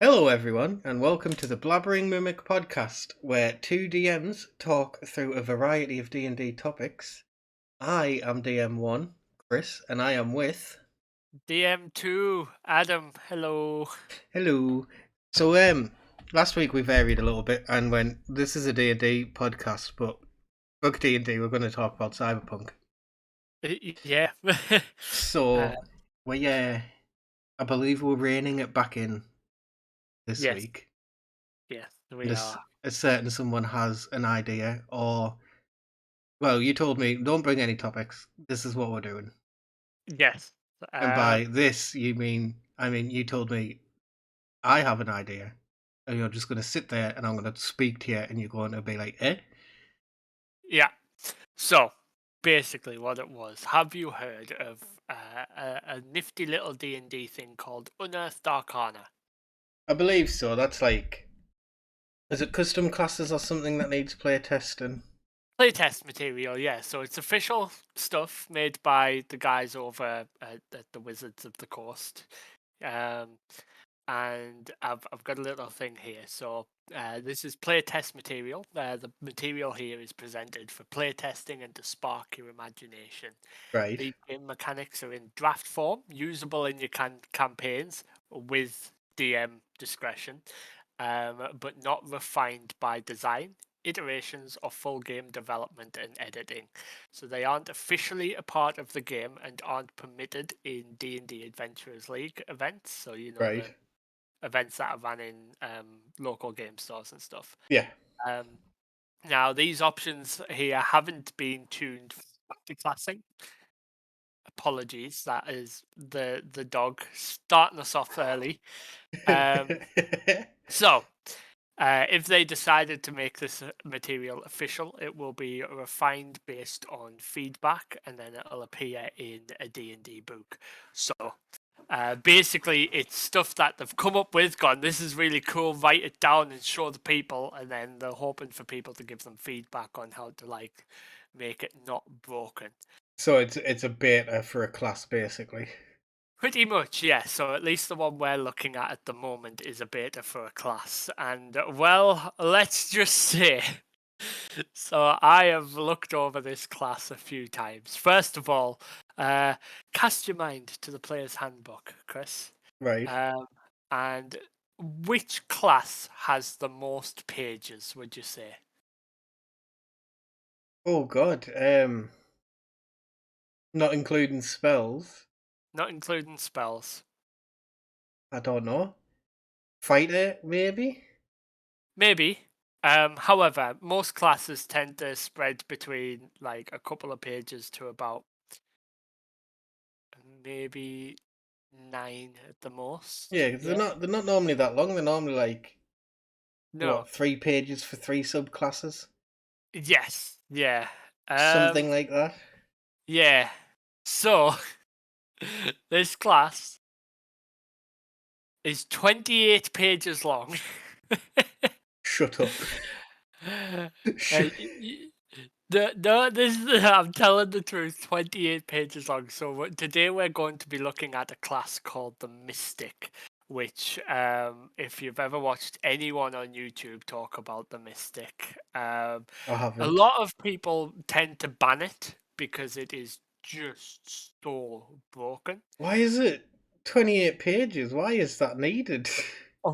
Hello, everyone, and welcome to the Blabbering Mimic podcast, where two DMs talk through a variety of D&D topics. I am DM1, Chris, and I am with... DM2, Adam, hello. Hello. So, last week we varied a little bit and went, this is a D&D podcast, but fuck D&D, we're going to talk about Cyberpunk. Yeah. uh, So, I believe we're reining it back in this yes, week. yes, And we are. a certain someone has an idea, or... Well, you told me, don't bring any topics. This is what we're doing. Yes. And Um, by this, you told me I have an idea, and you're just going to sit there, and I'm going to speak to you, and you're going to be like, eh? yeah. So, basically, what it was. Have you heard of a nifty little D&D thing called Unearthed Arcana? I believe so. That's like, is it custom classes or something that needs play testing? Playtest material, yeah. So it's official stuff made by the guys over at the Wizards of the Coast. Um, and I've got a little thing here. So this is playtest material. The material here is presented for playtesting and to spark your imagination. Right. The game mechanics are in draft form, usable in your campaigns with DM discretion, but not refined by design, iterations, or full game development and editing. So they aren't officially a part of the game and aren't permitted in D&D Adventurers League events. So the Right. events that are run in local game stores and stuff. Yeah. Um, Now these options here haven't been tuned for classing. Apologies, that is the dog starting us off early. Um, so, if they decided to make this material official, it will be refined based on feedback, and then it'll appear in a D&D book. So, basically, it's stuff that they've come up with, gone, this is really cool, write it down and show the people, and then they're hoping for people to give them feedback on how to, like, make it not broken. So it's a beta for a class, basically. Pretty much, yeah. So at least the one we're looking at the moment is a beta for a class. And, well, let's just say... So I have looked over this class a few times. First of all, cast your mind to the player's handbook, Chris. Right. Um, and which class has the most pages, would you say? Oh, God. Not including spells. Not including spells. I don't know. Fighter, maybe? Maybe. However, most classes tend to spread between like a couple of pages to about maybe 9 at the most. Yeah, 'cause Yeah. they're not normally that long. They're normally like, No. what, 3 pages for 3 subclasses? Yes. Yeah. Something like that. Yeah. So this class is 28 pages long. Shut up. Uh, Sh- no, this is, I'm telling the truth, 28 pages long. So today we're going to be looking at a class called the Mystic, which, if you've ever watched anyone on YouTube talk about the Mystic, I a haven't. lot of people tend to ban it because it is just so broken. Why is it 28 pages? Why is that needed?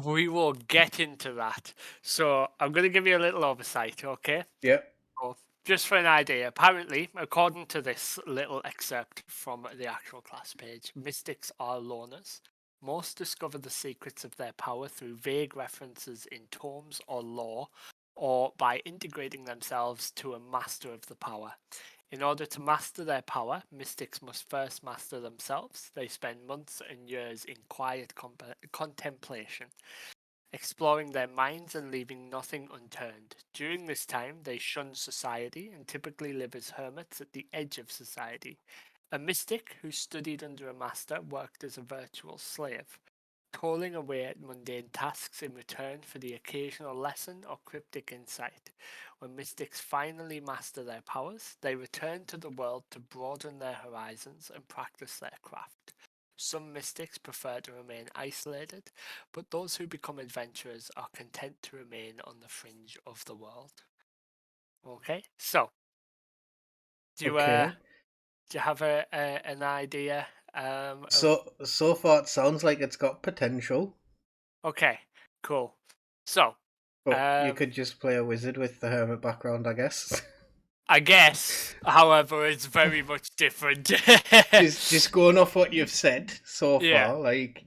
We will get into that. So I'm going to give you a little oversight, okay? Yep. So, just for an idea, apparently, according to this little excerpt from the actual class page, mystics are loners. Most discover the secrets of their power through vague references in tomes or lore, or by integrating themselves to a master of the power. In order to master their power, mystics must first master themselves. They spend months and years in quiet contemplation, exploring their minds and leaving nothing unturned. During this time, they shun society and typically live as hermits at the edge of society. A mystic who studied under a master worked as a virtual slave, toiling away at mundane tasks in return for the occasional lesson or cryptic insight. When mystics finally master their powers, they return to the world to broaden their horizons and practice their craft. Some mystics prefer to remain isolated, but those who become adventurers are content to remain on the fringe of the world. Okay, so do you Okay. have an idea of? So far it sounds like it's got potential, Okay, cool. So but you um, could just play a wizard with the hermit background, I guess. I guess, however, it's very much different. Just going off what you've said so Yeah. far, like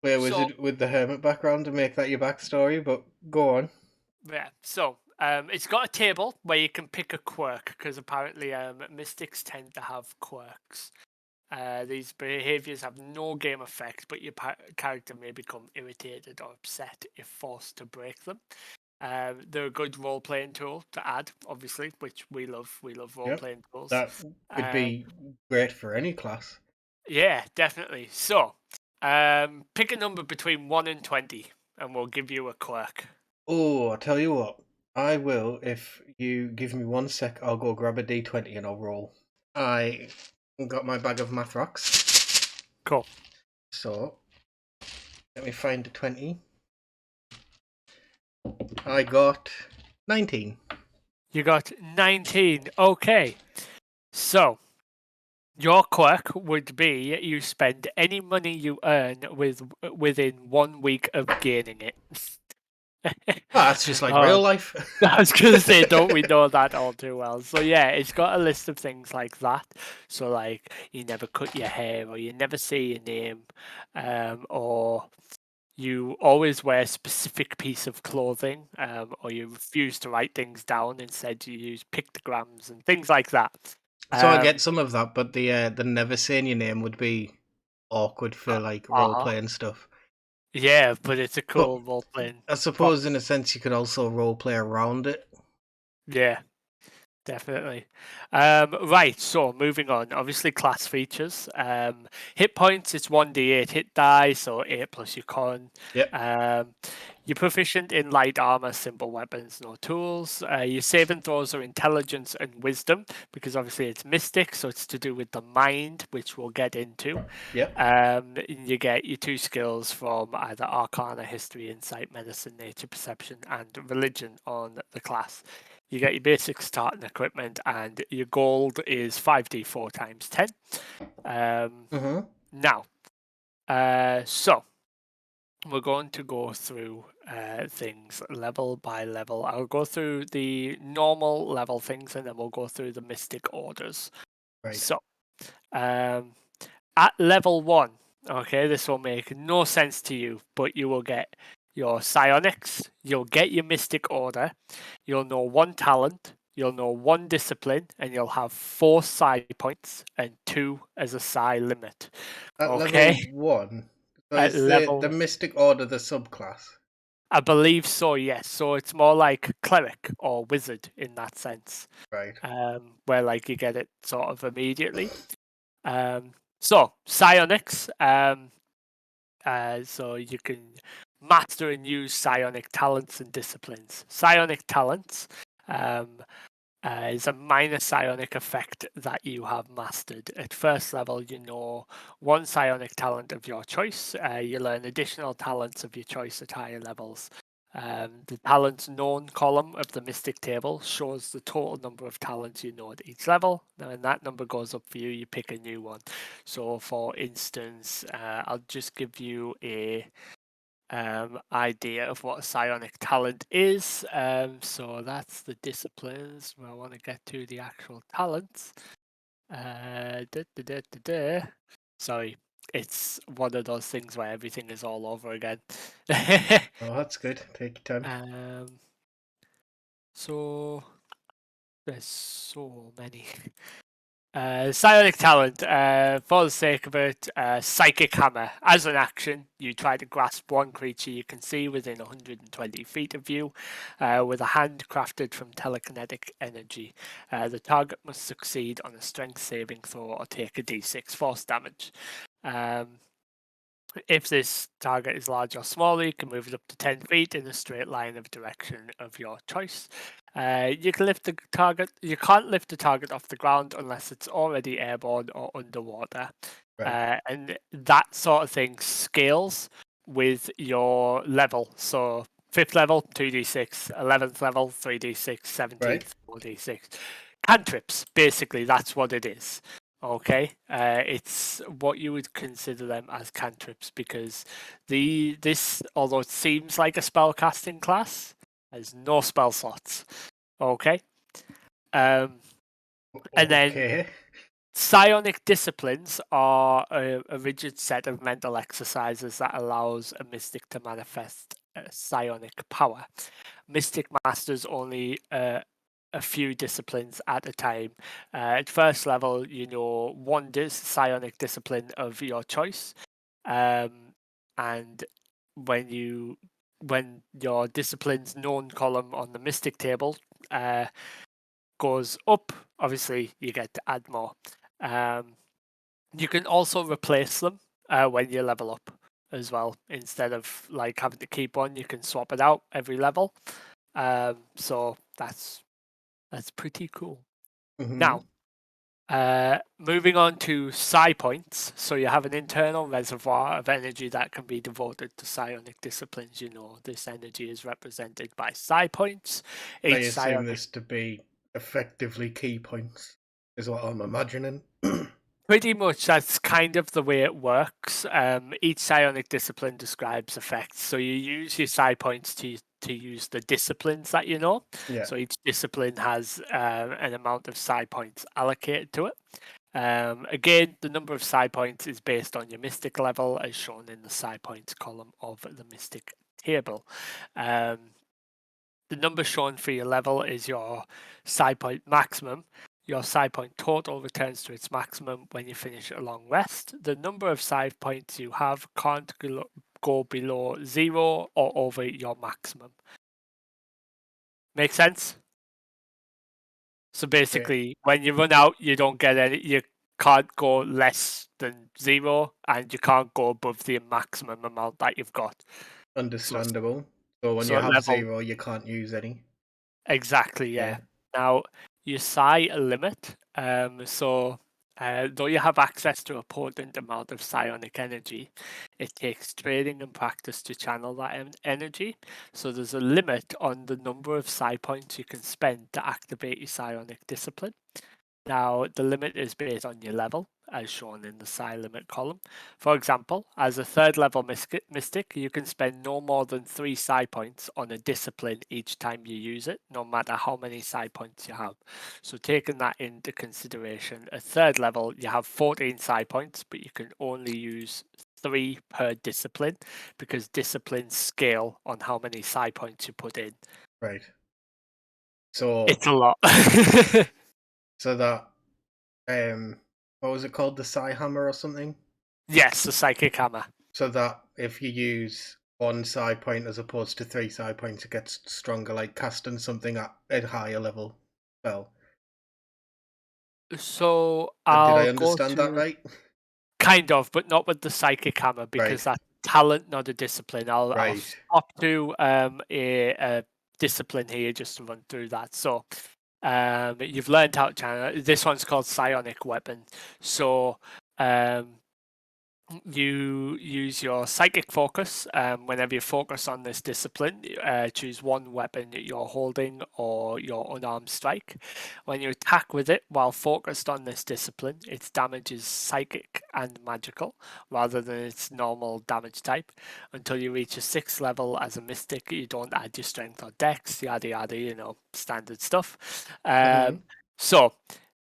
play a So wizard with the hermit background to make that your backstory, but go on. yeah. So it's got a table where you can pick a quirk because apparently mystics tend to have quirks. These behaviors have no game effect, but your character may become irritated or upset if forced to break them. They're a good role-playing tool to add, obviously, which we love. We love Yep. role-playing tools. That could Um, be great for any class. yeah, definitely. So, pick a number between 1 and 20, and we'll give you a quirk. Oh, I'll tell you what. I will, if you give me 1 sec, I'll go grab a d20 and I'll roll. I got my bag of math rocks. Cool. So, let me find a 20. I got 19. You got 19. Okay. So, your quirk would be you spend any money you earn within 1 week of gaining it. That's just like Oh, real life. I was going to say, don't we know that all too well? So yeah, it's got a list of things like that. So like, you never cut your hair, or you never say your name, or you always wear a specific piece of clothing, or you refuse to write things down. Instead, you use pictograms and things like that. So I Um, get some of that, but the never saying your name would be awkward for like role uh-huh. playing stuff. Yeah, but it's a But cool role playing. I suppose in a sense you could also role play around it. Yeah. Definitely. Right, so moving on. Obviously, class features. Hit points, it's 1d8 hit die, so 8 plus your con. Yep. Um, you're proficient in light armor, simple weapons, no tools. Your saving throws are intelligence and wisdom, because obviously it's mystic, so it's to do with the mind, which we'll get into. Yep. You get your 2 skills from either Arcana, History, Insight, Medicine, Nature, Perception, and Religion on the class. You get your basic starting equipment, and your gold is 5d4 times 10. Now, so we're going to go through things level by level. I'll go through the normal level things, and then we'll go through the mystic orders. Right. So, at level 1, okay, this will make no sense to you, but you will get your psionics, you'll get your mystic order, you'll know 1 talent, you'll know 1 discipline, and you'll have 4 psi points and 2 as a psi limit. At level Okay, 1, so at is the level, Mystic Order the subclass? I believe so, yes. So it's more like cleric or wizard in that sense, Right. where like you get it sort of immediately. So psionics, so you can master and use psionic talents and disciplines. Psionic talents is a minor psionic effect that you have mastered. At first level, you know 1 psionic talent of your choice. You learn additional talents of your choice at higher levels. The talents known column of the Mystic table shows the total number of talents you know at each level. Now, when that number goes up for you, you pick a new one. So, for instance, I'll just give you a idea of what a psionic talent is. So that's the disciplines. I want to get to the actual talents. Sorry, it's one of those things where everything is all over again. Oh, that's good. Take your time. So there's so many. Psionic talent, for the sake of it, Psychic Hammer. As an action, you try to grasp 1 creature you can see within 120 feet of you with a hand crafted from telekinetic energy. The target must succeed on a strength saving throw or take a d6 force damage. If this target is large or smaller, you can move it up to 10 feet in a straight line of direction of your choice. You can lift the target. You can't lift the target off the ground unless it's already airborne or underwater. Right. And that sort of thing scales with your level. So 5th level, 2d6, 11th level, 3d6, 17th, Right. 4d6. Cantrips, basically, that's what it is. Okay, it's what you would consider them as cantrips because this, although it seems like a spellcasting class, has no spell slots. Okay, and then Okay. Psionic Disciplines are a rigid set of mental exercises that allows a mystic to manifest psionic power. Mystic masters only a few disciplines at a time. At first level, you know one psionic discipline of your choice, and when your discipline's known column on the mystic table goes up, obviously you get to add more. You can also replace them when you level up as well. Instead of like having to keep one, you can swap it out every level. So that's pretty cool. Mm-hmm. Now, moving on to Psi Points. So you have an internal reservoir of energy that can be devoted to psionic disciplines. You know, this energy is represented by Psi Points. I Each assume psionic this to be effectively key points, is what I'm imagining. Pretty much, that's kind of the way it works. Each psionic discipline describes effects, so you use your psi points to use the disciplines that you know. Yeah. So each discipline has an amount of psi points allocated to it. Again, the number of psi points is based on your mystic level, as shown in the psi points column of the mystic table. The number shown for your level is your psi point maximum. Your psi point total returns to its maximum when you finish a long rest. The number of psi points you have can't go below 0 or over your maximum. Make sense? So basically, when you run out, you don't get any. You can't go less than 0, and you can't go above the maximum amount that you've got. Understandable. So when you So at have level 0, you can't use any. Exactly, yeah. Yeah. Now, you psi a limit. Though you have access to a potent amount of psionic energy, it takes training and practice to channel that energy. So there's a limit on the number of psi points you can spend to activate your psionic discipline. Now, the limit is based on your level, as shown in the psi limit column. For example, as a 3rd level mystic, you can spend no more than 3 psi points on a discipline each time you use it, no matter how many psi points you have. So taking that into consideration, at 3rd level, you have 14 psi points, but you can only use 3 per discipline because disciplines scale on how many psi points you put in. Right. So It's a lot. so that what was it called? The Psi Hammer or something? Yes, the psychic hammer. So that if you use 1 psi point as opposed to 3 psi points, it gets stronger, like casting something at a higher level spell. So Did I I'll go understand that to right? kind of, but not with the psychic hammer Right. because that's talent, not a discipline. I'll Right. stop to a discipline here just to run through that. So you've learned how to channel. This one's called Psionic Weapon. So you use your psychic focus. Whenever you focus on this discipline, choose one weapon that you're holding or your unarmed strike. When you attack with it while focused on this discipline, its damage is psychic and magical rather than its normal damage type. Until you reach a 6th level as a mystic, you don't add your strength or dex, yada yada, standard stuff. Mm-hmm. So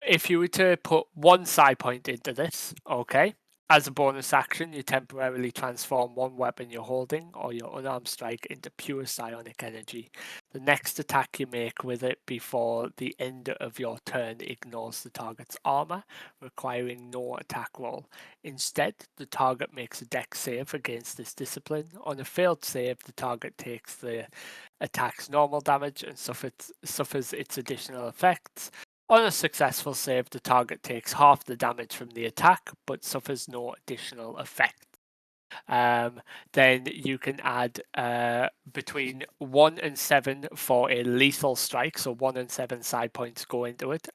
if you were to put 1 psi point into this, okay, as a bonus action, you temporarily transform one weapon you're holding or your unarmed strike into pure psionic energy. The next attack you make with it before the end of your turn ignores the target's armor, requiring no attack roll. Instead, the target makes a dex save against this discipline. On a failed save, the target takes the attack's normal damage and suffers its additional effects. On a successful save, the target takes half the damage from the attack, but suffers no additional effect. then you can add between 1 and 7 for a lethal strike. So 1 and 7 Psi Points go into it.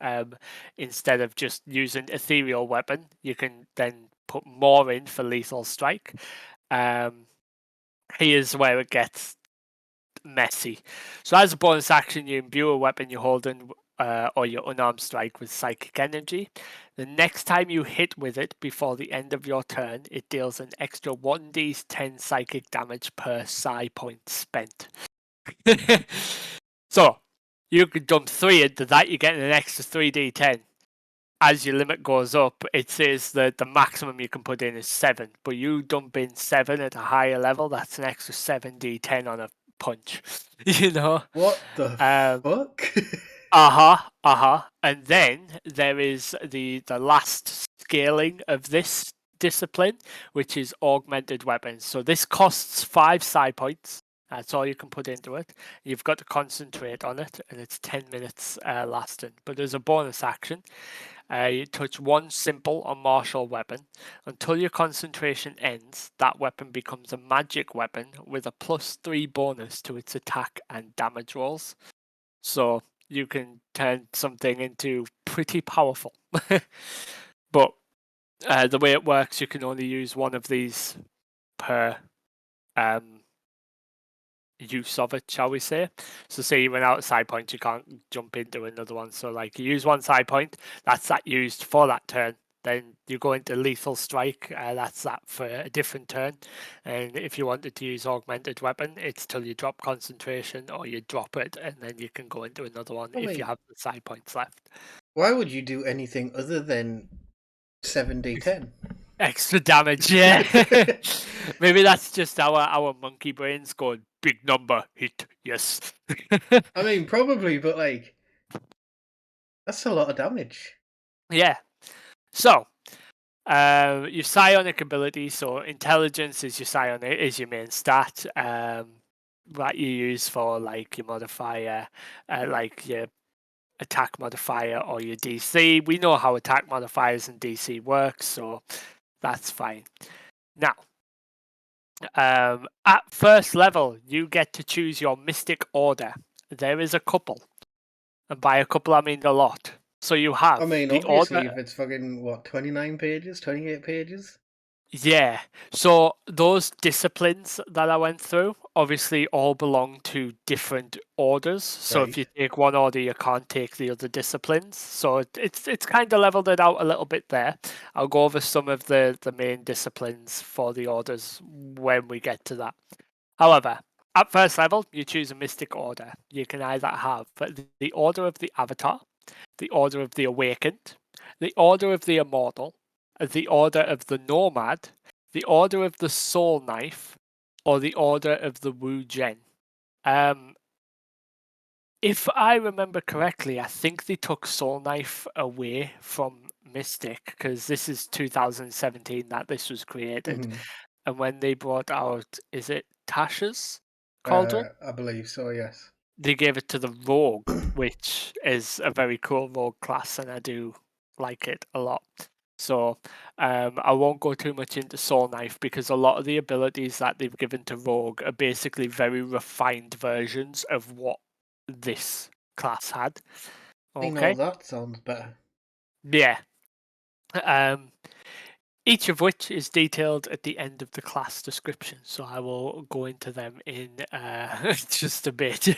Instead of just using Ethereal Weapon, you can then put more in for lethal strike. Here's where it gets messy. So as a bonus action, you imbue a weapon you're holding or your unarmed strike with psychic energy. The next time you hit with it before the end of your turn, it deals an extra 1d10 psychic damage per Psi point spent. So you could dump 3 into that, you're getting an extra 3d10. As your limit goes up, it says that the maximum you can put in is 7, but you dump in 7 at a higher level, that's an extra 7d10 on a punch. You know? What the fuck? And then there is the last scaling of this discipline, which is Augmented Weapons. So this costs 5 Psi Points. That's all you can put into it. You've got to concentrate on it, and it's 10 minutes lasting. But there's a bonus action. You touch one simple or martial weapon. Until your concentration ends, that weapon becomes a magic weapon with a +3 bonus to its attack and damage rolls. So you can turn something into pretty powerful. But the way it works, you can only use one of these per use of it, shall we say. So say you run out of Psi Points, you can't jump into another one. So like you use one Psi Point, that's that used for that turn. Then you go into lethal strike, that's that for a different turn. And if you wanted to use Augmented Weapon, it's till you drop concentration or you drop it, and then you can go into another one if you have the Psi Points left. Why would you do anything other than 7d10? Extra damage, yeah. Maybe that's just our monkey brains going, big number, hit, yes. I mean, probably, but like, that's a lot of damage. Yeah. So, your psionic ability. So, intelligence is your psionic, is your main stat that you use for like your modifier, like your attack modifier or your DC. We know how attack modifiers and DC works, so that's fine. Now, at first level, you get to choose your mystic order. There is a couple, and by a couple I mean a lot. So you have. I mean, the obviously, order. if it's fucking, what, 29 pages, 28 pages? Yeah. So those disciplines that I went through obviously all belong to different orders. So if you take one order, you can't take the other disciplines. So it's kind of leveled it out a little bit there. I'll go over some of the main disciplines for the orders when we get to that. However, at first level, you choose a mystic order. You can either have the Order of the Avatar, the Order of the Awakened, the Order of the Immortal, the Order of the Nomad, the Order of the Soul Knife, or the Order of the Wu Gen. If I remember correctly, I think they took Soul Knife away from Mystic because this is 2017 that this was created. Mm-hmm. And when they brought out, is it Tasha's Cauldron? I believe so, yes. They gave it to the Rogue, which is a very cool Rogue class, and I do like it a lot. So I won't go too much into Soul Knife because a lot of the abilities that they've given to Rogue are basically very refined versions of what this class had. I know Okay. that sounds better. Yeah. Each of which is detailed at the end of the class description, so I will go into them in just a bit.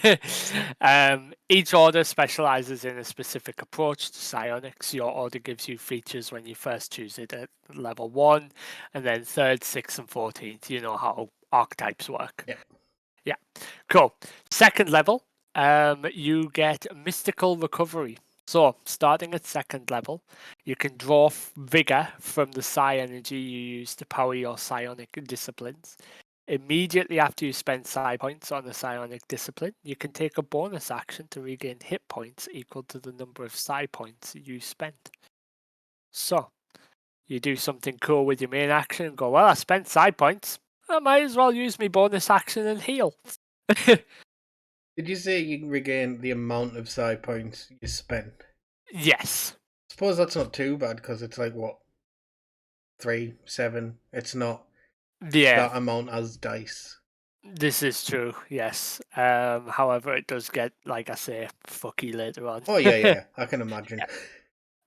Each order specializes in a specific approach to psionics. Your order gives you features when you first choose it at level 1, and then 3rd, 6th, and 14th. You know how archetypes work. Yeah, cool. Second level, you get Mystical Recovery. So, starting at second level, you can draw vigor from the psi energy you use to power your psionic disciplines. Immediately after you spend psi points on a psionic discipline, you can take a bonus action to regain hit points equal to the number of psi points you spent. So, you do something cool with your main action and go, well, I spent psi points. I might as well use my bonus action and heal. Did you say you can regain the amount of Psi Points you spent? Yes. I suppose that's not too bad because it's like, what, 3, 7? It's not Yeah, that amount as dice. this is true. Yes. However, it does get, like I say, fucky later on. Oh yeah, I can imagine.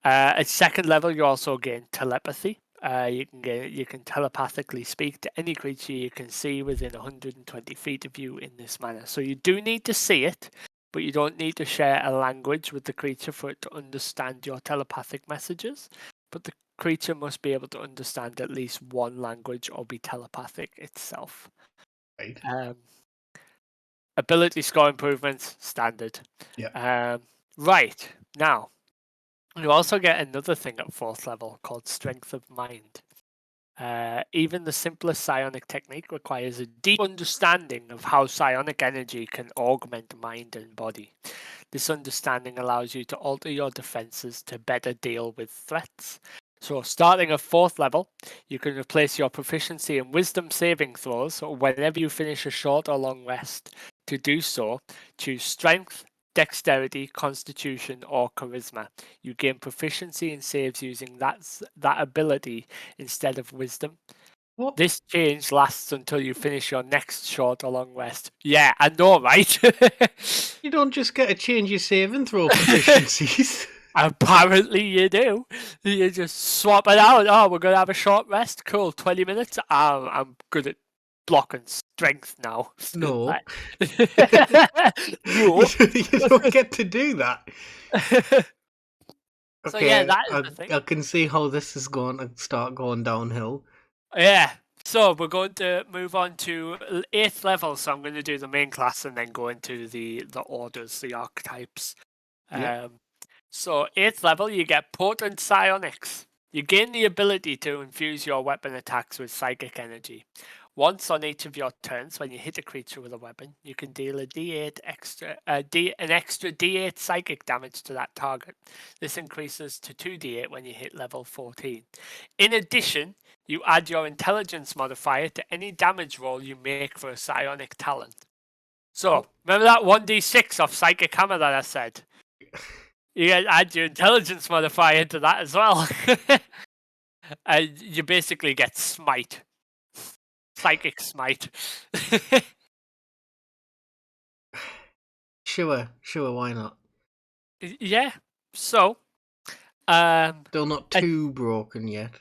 At second level, you also gain telepathy. You can telepathically speak to any creature you can see within 120 feet of you in this manner. So you do need to see it, but you don't need to share a language with the creature for it to understand your telepathic messages. But the creature must be able to understand at least one language or be telepathic itself. Right. Ability score improvements, standard. Yeah. Right, now, you also get another thing at 4th level called Strength of Mind. Even the simplest psionic technique requires a deep understanding of how psionic energy can augment mind and body. This understanding allows you to alter your defenses to better deal with threats. So, starting at 4th level, you can replace your proficiency in wisdom saving throws whenever you finish a short or long rest. To do so, choose strength, dexterity, constitution, or charisma. You gain proficiency in saves using that ability instead of wisdom. What? This change lasts until you finish your next short or long rest. Yeah, I know, right? You don't just get to change your saving throw proficiencies. Apparently you do. You just swap it out. Oh, we're going to have a short rest. Cool, 20 minutes. I'm good at blocking strength now. No. No. You don't get to do that. So yeah, Okay, that is the thing. I can see how this is going to start going downhill. Yeah. So we're going to move on to 8th level. So I'm going to do the main class and then go into the orders, the archetypes. Yep. So 8th level, you get Potent Psionics. You gain the ability to infuse your weapon attacks with psychic energy. Once on each of your turns, when you hit a creature with a weapon, you can deal an extra D8 psychic damage to that target. This increases to 2d8 when you hit level 14. In addition, you add your intelligence modifier to any damage roll you make for a psionic talent. So, remember that 1d6 of psychic hammer that I said? You add your intelligence modifier to that as well. You basically get smite. Psychic smite. Sure, why not? Yeah. So, Still not too broken yet.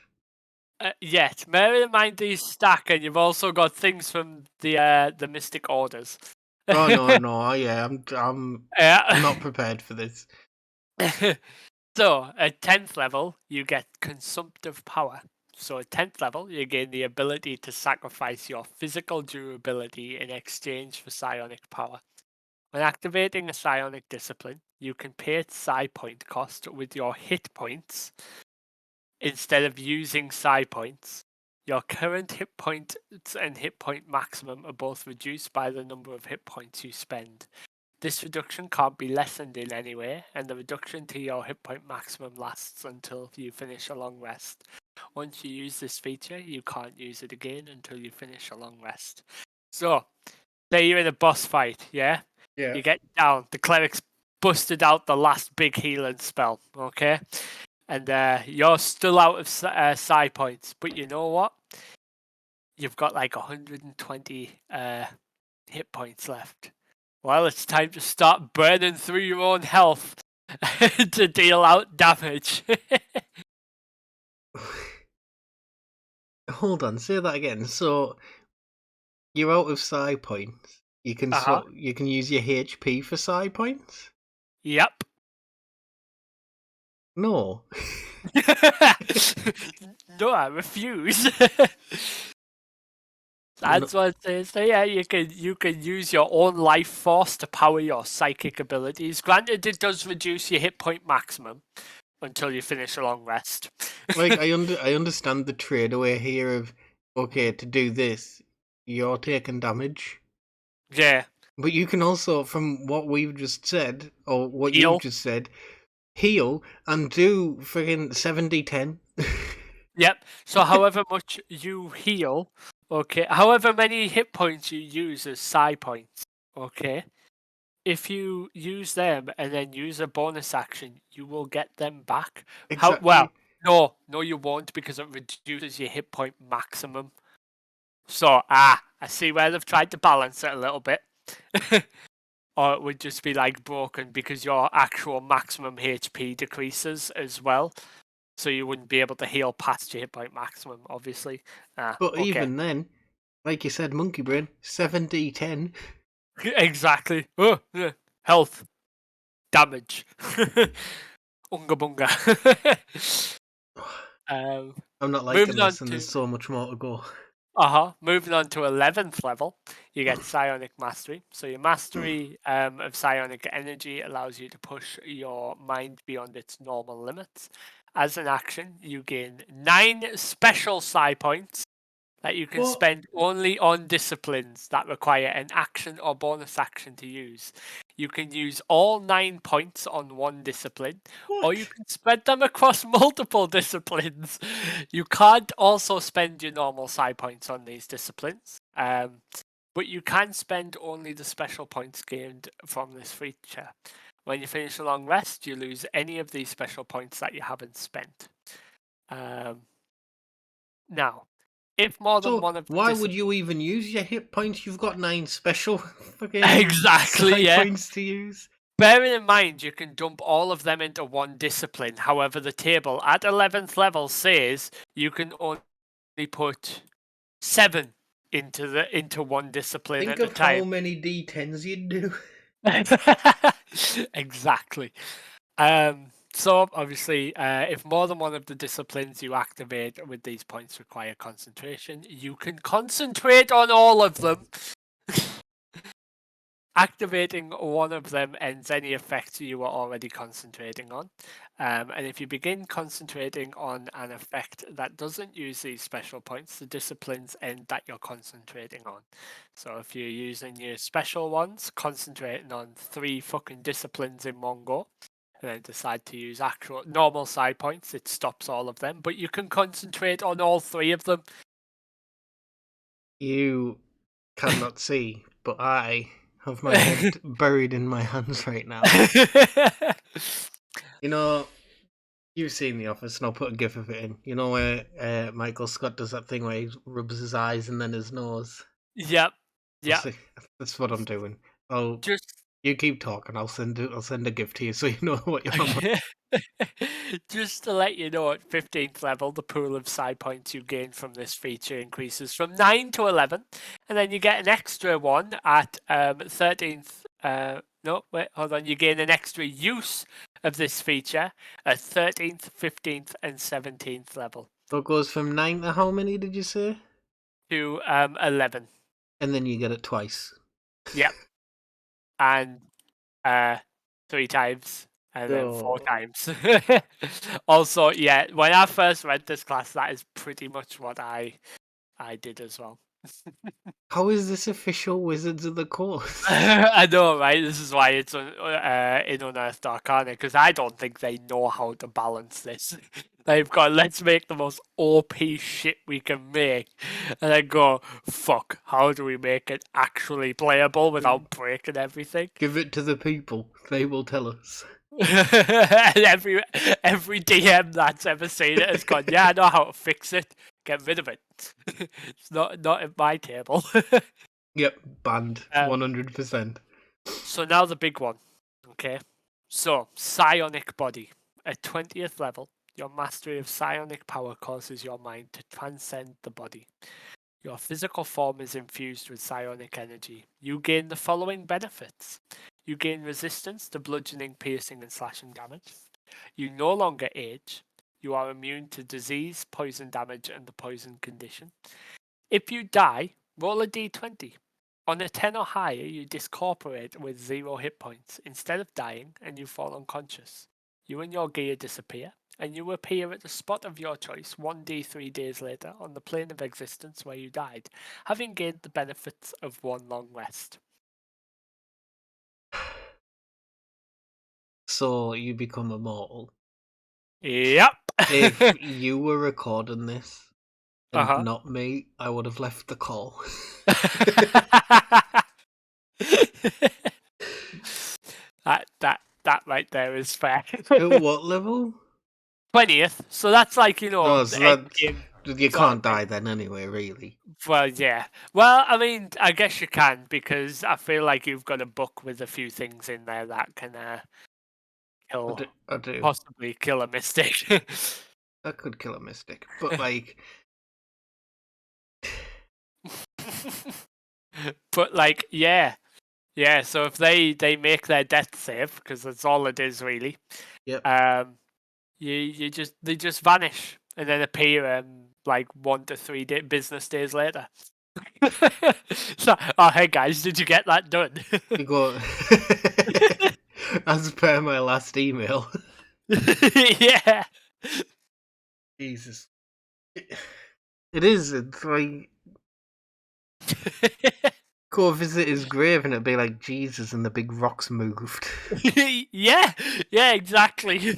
yet, bear in mind these stack, and you've also got things from the Mystic Orders. Oh no, yeah, I'm not prepared for this. So, at 10th level, you get Consumptive Power. So, at 10th level, you gain the ability to sacrifice your physical durability in exchange for psionic power. When activating a psionic discipline, you can pay its Psi point cost with your hit points instead of using Psi points. Your current hit points and hit point maximum are both reduced by the number of hit points you spend. This reduction can't be lessened in any way, and the reduction to your hit point maximum lasts until you finish a long rest. Once you use this feature, you can't use it again until you finish a long rest. So, say you're in a boss fight, yeah? Yeah. You get down, the cleric's busted out the last big healing spell, okay? And you're still out of Psi points, but you know what? You've got like 120 hit points left. Well, it's time to start burning through your own health to deal out damage. Hold on, say that again. So you're out of Psi points. You can you can use your HP for Psi points? Yep. No. No, I refuse. That's what it says. So yeah, you can use your own life force to power your psychic abilities. Granted, it does reduce your hit point maximum until you finish a long rest. Like I understand the trade away here of okay, to do this, you're taking damage. Yeah. But you can also, from what we've just said, or what Heal. you've just said, heal and do friggin' 70-10. Yep. So however much you heal, okay, however many hit points you use as Psi points, okay, if you use them and then use a bonus action, you will get them back. Exactly. Well, no, you won't, because it reduces your hit point maximum. So, I see where they've tried to balance it a little bit. Or it would just be like broken because your actual maximum HP decreases as well. So you wouldn't be able to heal past your hit point maximum, obviously. But Okay. even then, like you said, monkey brain, 7d10. Exactly. Oh, yeah. Health. Damage. Unga bunga. I'm not liking Moving on this, and to there's so much more to go. moving on to 11th level, you get Psionic Mastery. So your mastery of psionic energy allows you to push your mind beyond its normal limits. As an action, you gain 9 special Psi Points that you can What? spend only on disciplines that require an action or bonus action to use. You can use all 9 points on one discipline, or you What? can spread them across multiple disciplines. You can't also spend your normal Psi points on these disciplines, but you can spend only the special points gained from this feature. When you finish a long rest, you lose any of these special points that you haven't spent. Now, if more than So, one of the why would you even use your hit points? You've got 9 special fucking exactly, side yeah. points to use. Bearing in mind, you can dump all of them into one discipline. However, the table at 11th level says you can only put 7 into one discipline Think at a of how time. many d10s you'd do. Exactly. So obviously, if more than one of the disciplines you activate with these points require concentration, you can concentrate on all of them. Activating one of them ends any effect you were already concentrating on. And if you begin concentrating on an effect that doesn't use these special points, the disciplines end that you're concentrating on. So if you're using your special ones, concentrating on 3 fucking disciplines in one go, and then decide to use actual normal Psi points, it stops all of them, but you can concentrate on all 3 of them. You cannot see, but I have my head buried in my hands right now. You know, you've seen The Office, and I'll put a gif of it in. You know where Michael Scott does that thing where he rubs his eyes and then his nose? Yep. I'll Yep. see. That's what I'm doing. Oh, Just you keep talking. I'll send a gift to you so you know what you're on. just to let you know, at 15th level, the pool of Psi points you gain from this feature increases from 9 to 11, and then you get an extra one at 13th. No, wait, hold on. You gain an extra use of this feature at 13th, 15th, and 17th level So it goes from 9 to how many did you say? to 11. And then you get it twice. Yep, and 3 times. And then 4 Oh. times. Also, yeah, when I first read this class, that is pretty much what I did as well. How is this official Wizards of the Coast? I know, right? This is why it's in Unearthed Arcana, because I don't think they know how to balance this. They've got, let's make the most OP shit we can make, and then go, fuck, how do we make it actually playable without breaking everything? Give it to the people. They will tell us. And every DM that's ever seen it has gone, yeah, I know how to fix it. Get rid of it. It's not at my table. Yep, banned. 100%. So now the big one. Okay. So Psionic Body. At 20th level, your mastery of psionic power causes your mind to transcend the body. Your physical form is infused with psionic energy. You gain the following benefits. You gain resistance to bludgeoning, piercing, and slashing damage. You no longer age. You are immune to disease, poison damage, and the poison condition. If you die, roll a d20. On a 10 or higher, you discorporate with 0 hit points instead of dying, and you fall unconscious. You and your gear disappear, and you appear at the spot of your choice 1d3 days later on the plane of existence where you died, having gained the benefits of 1 long rest. So you become immortal. Yep. If you were recording this and Uh-huh. not me, I would have left the call. that right there is fair. At what level? 20th, so that's like, Oh, the so end that's game. You can't die then anyway, really. Well, yeah. Well, I mean, I guess you can, because I feel like you've got a book with a few things in there that can kill, I do. possibly kill a mystic. That could kill a mystic, but like, But like, yeah. So if they make their death save, because that's all it is really, yep. they just vanish and then appear like 1 to 3 business days later. So, oh hey guys, did you get that done? You go as per my last email. Yeah. Jesus. It is. It's like go visit his grave and it'd be like Jesus and the big rocks moved. Yeah, exactly.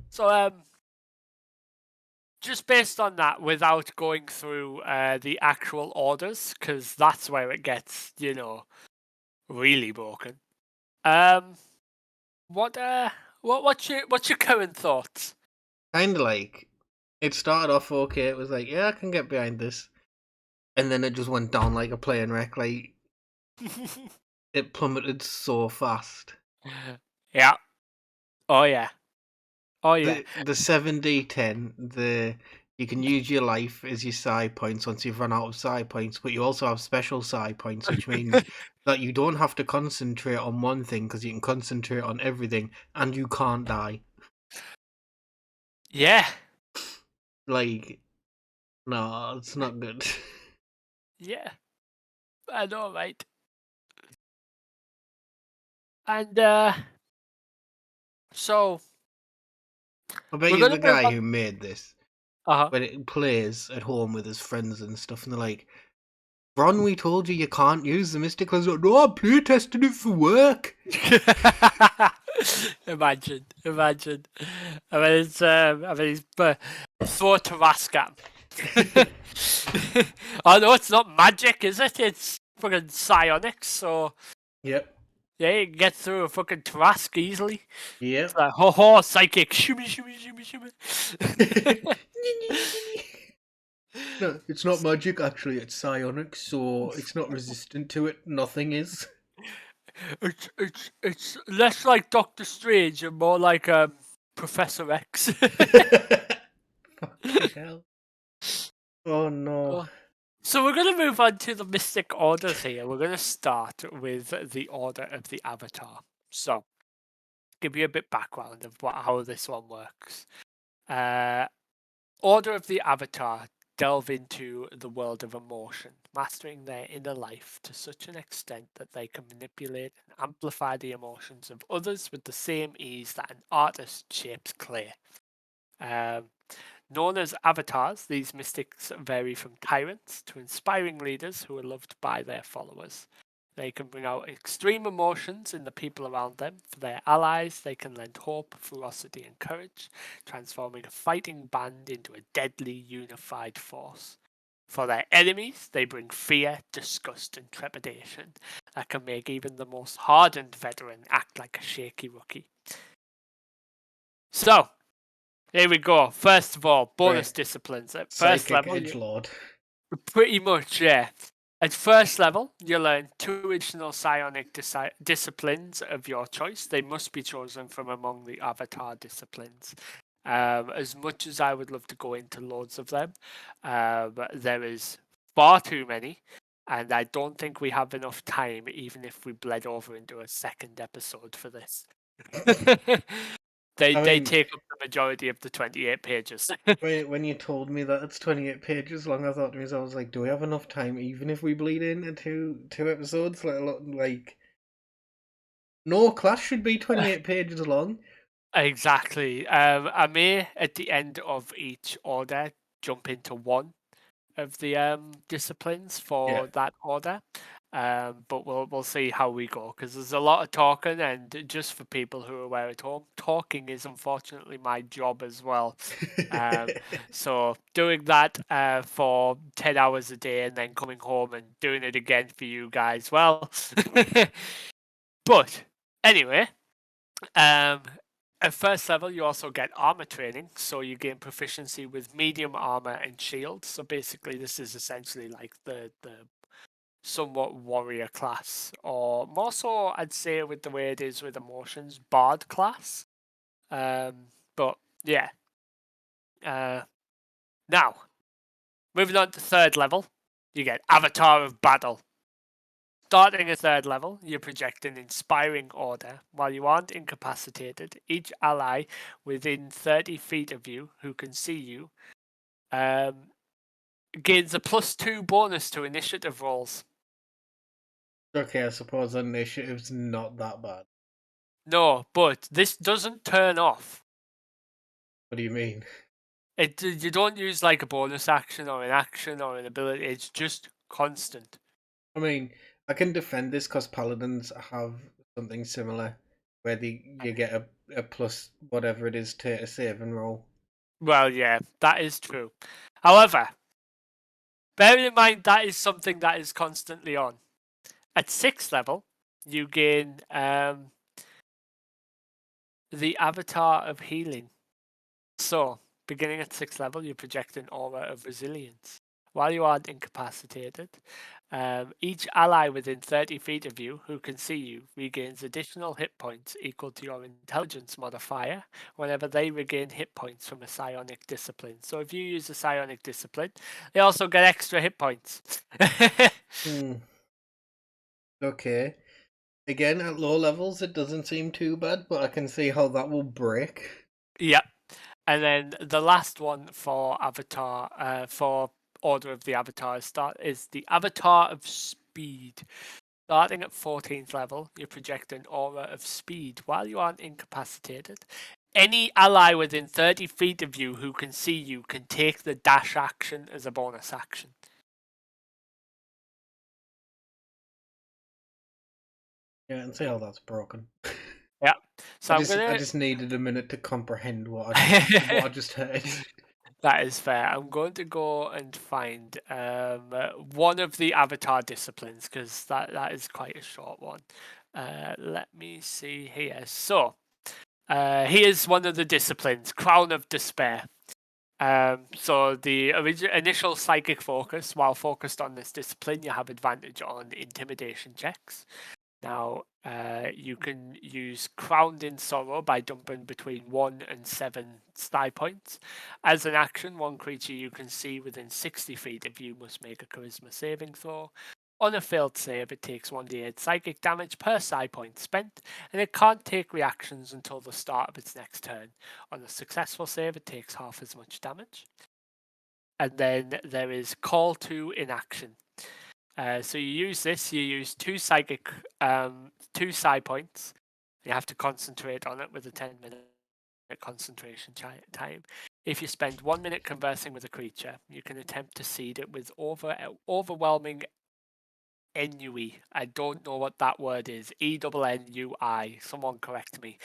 So just based on that, without going through the actual orders, because that's where it gets, really broken. What's your current thoughts? Kind of like it started off okay. It was like, yeah, I can get behind this, and then it just went down like a plane wreck. Like it plummeted so fast. Yeah. Oh yeah. Oh yeah. The 7d10, you can use your life as your Psi points once you've run out of Psi points, but you also have special Psi points, which means that you don't have to concentrate on one thing because you can concentrate on everything, and you can't die. Yeah. Like, no, it's not good. Yeah. I know, right? And so I bet we're you gonna the move guy on. who made this, Uh-huh. when it plays at home with his friends and stuff, and they're like, Ron, we told you can't use the Mystic. I was like, no, I'm play testing it for work. Imagine. I mean, he's throw a Tarrascan. Oh no, it's not magic, is it? It's fucking psionics, so Yep. yeah, you can get through a fucking Tarrasque easily. Yep. It's like, ho, psychic, shimmy. No, it's not magic, actually, it's psionic, so it's not resistant to it. Nothing is. It's less like Doctor Strange and more like Professor X. Fucking hell. Oh no. Oh. So we're going to move on to the Mystic Orders here. We're going to start with the Order of the Avatar. So, give you a bit background of how this one works. Order of the Avatar delve into the world of emotion, mastering their inner life to such an extent that they can manipulate and amplify the emotions of others with the same ease that an artist shapes clay. Known as avatars, these mystics vary from tyrants to inspiring leaders who are loved by their followers. They can bring out extreme emotions in the people around them. For their allies, they can lend hope, ferocity, and courage, transforming a fighting band into a deadly unified force. For their enemies, they bring fear, disgust, and trepidation that can make even the most hardened veteran act like a shaky rookie. So, here we go. First of all, bonus disciplines. At first Psychic level, edgelord. pretty much, yeah. At first level, you learn 2 additional psionic disciplines of your choice. They must be chosen from among the avatar disciplines. As much as I would love to go into loads of them, there is far too many, and I don't think we have enough time, even if we bled over into a second episode for this. They take up the majority of the 28 pages. When you told me that it's 28 pages long, I thought to myself, I was like, do we have enough time even if we bleed into two episodes? Like, no class should be 28 pages long. Exactly. I may, at the end of each order, jump into one of the disciplines for that order. But we'll see how we go, because there's a lot of talking, and just for people who are aware at home, talking is unfortunately my job as well. So doing that for 10 hours a day and then coming home and doing it again for you guys, well. But anyway, At first level, you also get armor training, so you gain proficiency with medium armor and shield. So basically, this is essentially like the somewhat warrior class, or more so, I'd say, with the way it is with emotions, bard class. But yeah. Now, moving on to third level, you get Avatar of Battle. Starting at third level, you project an inspiring order. While you aren't incapacitated, each ally within 30 feet of you who can see you gains a +2 bonus to initiative rolls. Okay, I suppose initiative's not that bad. No, but this doesn't turn off. What do you mean? You don't use like a bonus action or an action or an ability. It's just constant. I mean, I can defend this because paladins have something similar, where you get a plus whatever it is to a save and roll. Well, yeah, that is true. However, bearing in mind that is something that is constantly on. At 6th level, you gain the Avatar of Healing. So, beginning at 6th level, you project an aura of resilience. While you aren't incapacitated, each ally within 30 feet of you who can see you regains additional hit points equal to your intelligence modifier whenever they regain hit points from a psionic discipline. So if you use a psionic discipline, they also get extra hit points. Okay. Again, at low levels, it doesn't seem too bad, but I can see how that will break. Yep. And then the last one for Avatar, for Order of the Avatar is the Avatar of Speed. Starting at 14th level, you project an aura of speed while you aren't incapacitated. Any ally within 30 feet of you who can see you can take the dash action as a bonus action. Yeah, and see how that's broken. Yeah. So I just needed a minute to comprehend what I just heard. That is fair. I'm going to go and find one of the Avatar disciplines because that is quite a short one. Let me see here. So, here's one of the disciplines, Crown of Despair. So the initial psychic focus, while focused on this discipline, you have advantage on intimidation checks. Now, you can use Crowned in Sorrow by dumping between 1 and 7 Psi Points. As an action, one creature you can see within 60 feet of you must make a Charisma saving throw. On a failed save, it takes 1d8 psychic damage per Psi Point spent, and it can't take reactions until the start of its next turn. On a successful save, it takes half as much damage. And then there is Call to Inaction. So you use this, you use 2 psychic, 2 Psi Points. You have to concentrate on it with a 10-minute concentration time. If you spend 1 minute conversing with a creature, you can attempt to seed it with overwhelming ennui. I don't know what that word is. ENNUI. Someone correct me.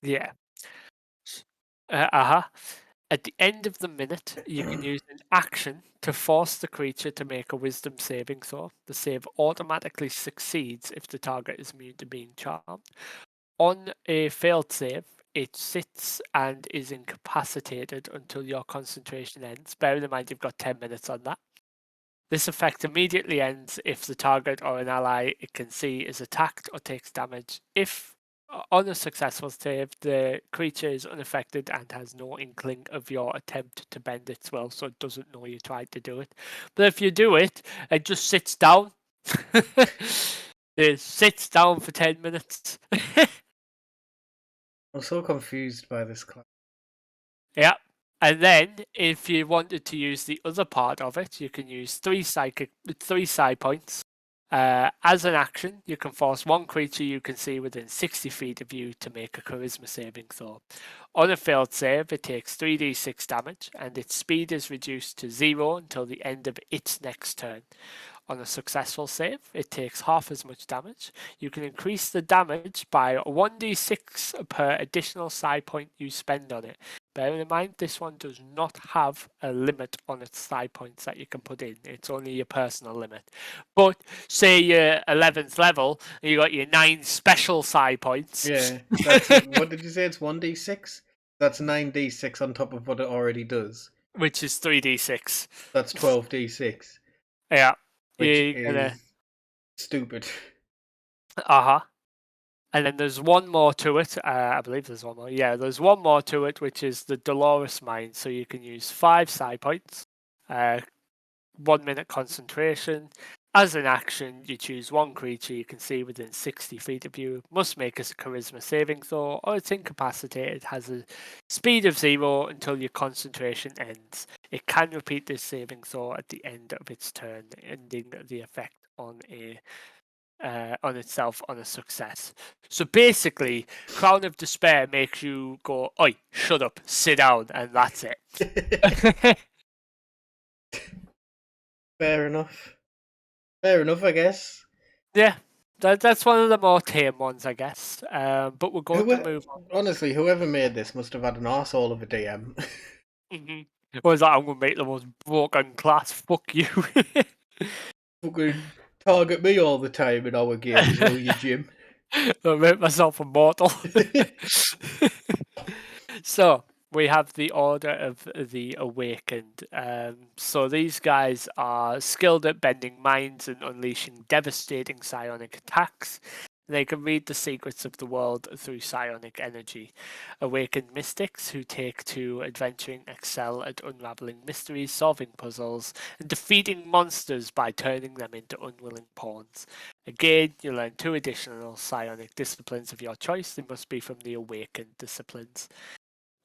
Yeah. At the end of the minute, you can use an action to force the creature to make a wisdom saving throw. The save automatically succeeds if the target is immune to being charmed. On a failed save, it sits and is incapacitated until your concentration ends. Bearing in mind you've got 10 minutes on that. This effect immediately ends if the target or an ally it can see is attacked or takes damage. If on a successful save, the creature is unaffected and has no inkling of your attempt to bend its will, so it doesn't know you tried to do it. But if you do it, it just sits down. It sits down for 10 minutes. I'm so confused by this class. Yeah. And then, if you wanted to use the other part of it, you can use 3 Psi Points. As an action, you can force one creature you can see within 60 feet of you to make a Charisma saving throw. On a failed save, it takes 3d6 damage, and its speed is reduced to 0 until the end of its next turn. On a successful save, it takes half as much damage. You can increase the damage by 1d6 per additional Psi point you spend on it. Bear in mind, this one does not have a limit on its Psi points that you can put in. It's only your personal limit. But say you're 11th level and you got your 9 special Psi points. Yeah, that's it. What did you say? It's 1d6? That's 9d6 on top of what it already does. Which is 3d6. That's 12d6, Yeah. which You're gonna. is stupid. And then there's one more to it. I believe there's one more. Yeah, there's one more to it, which is the Dolores Mine. So you can use 5 Psi points, 1 minute concentration. As an action, you choose one creature you can see within 60 feet of you, must make a charisma saving throw, or it's incapacitated, has a speed of 0 until your concentration ends. It can repeat this saving throw at the end of its turn, ending the effect on itself on a success. So basically, Crown of Despair makes you go, "Oi, shut up, sit down," and that's it. Fair enough. Fair enough, I guess. Yeah, that's one of the more tame ones, I guess. But we're going to move on. Honestly, whoever made this must have had an arsehole of a DM. Was that I'm going to make the most broken class? Fuck you. Fucking target me all the time in our games, will you, Jim? I make myself immortal. So we have the Order of the Awakened. So these guys are skilled at bending minds and unleashing devastating psionic attacks. They can read the secrets of the world through psionic energy. Awakened mystics who take to adventuring excel at unraveling mysteries, solving puzzles, and defeating monsters by turning them into unwilling pawns. Again, you learn 2 additional psionic disciplines of your choice. They must be from the Awakened disciplines.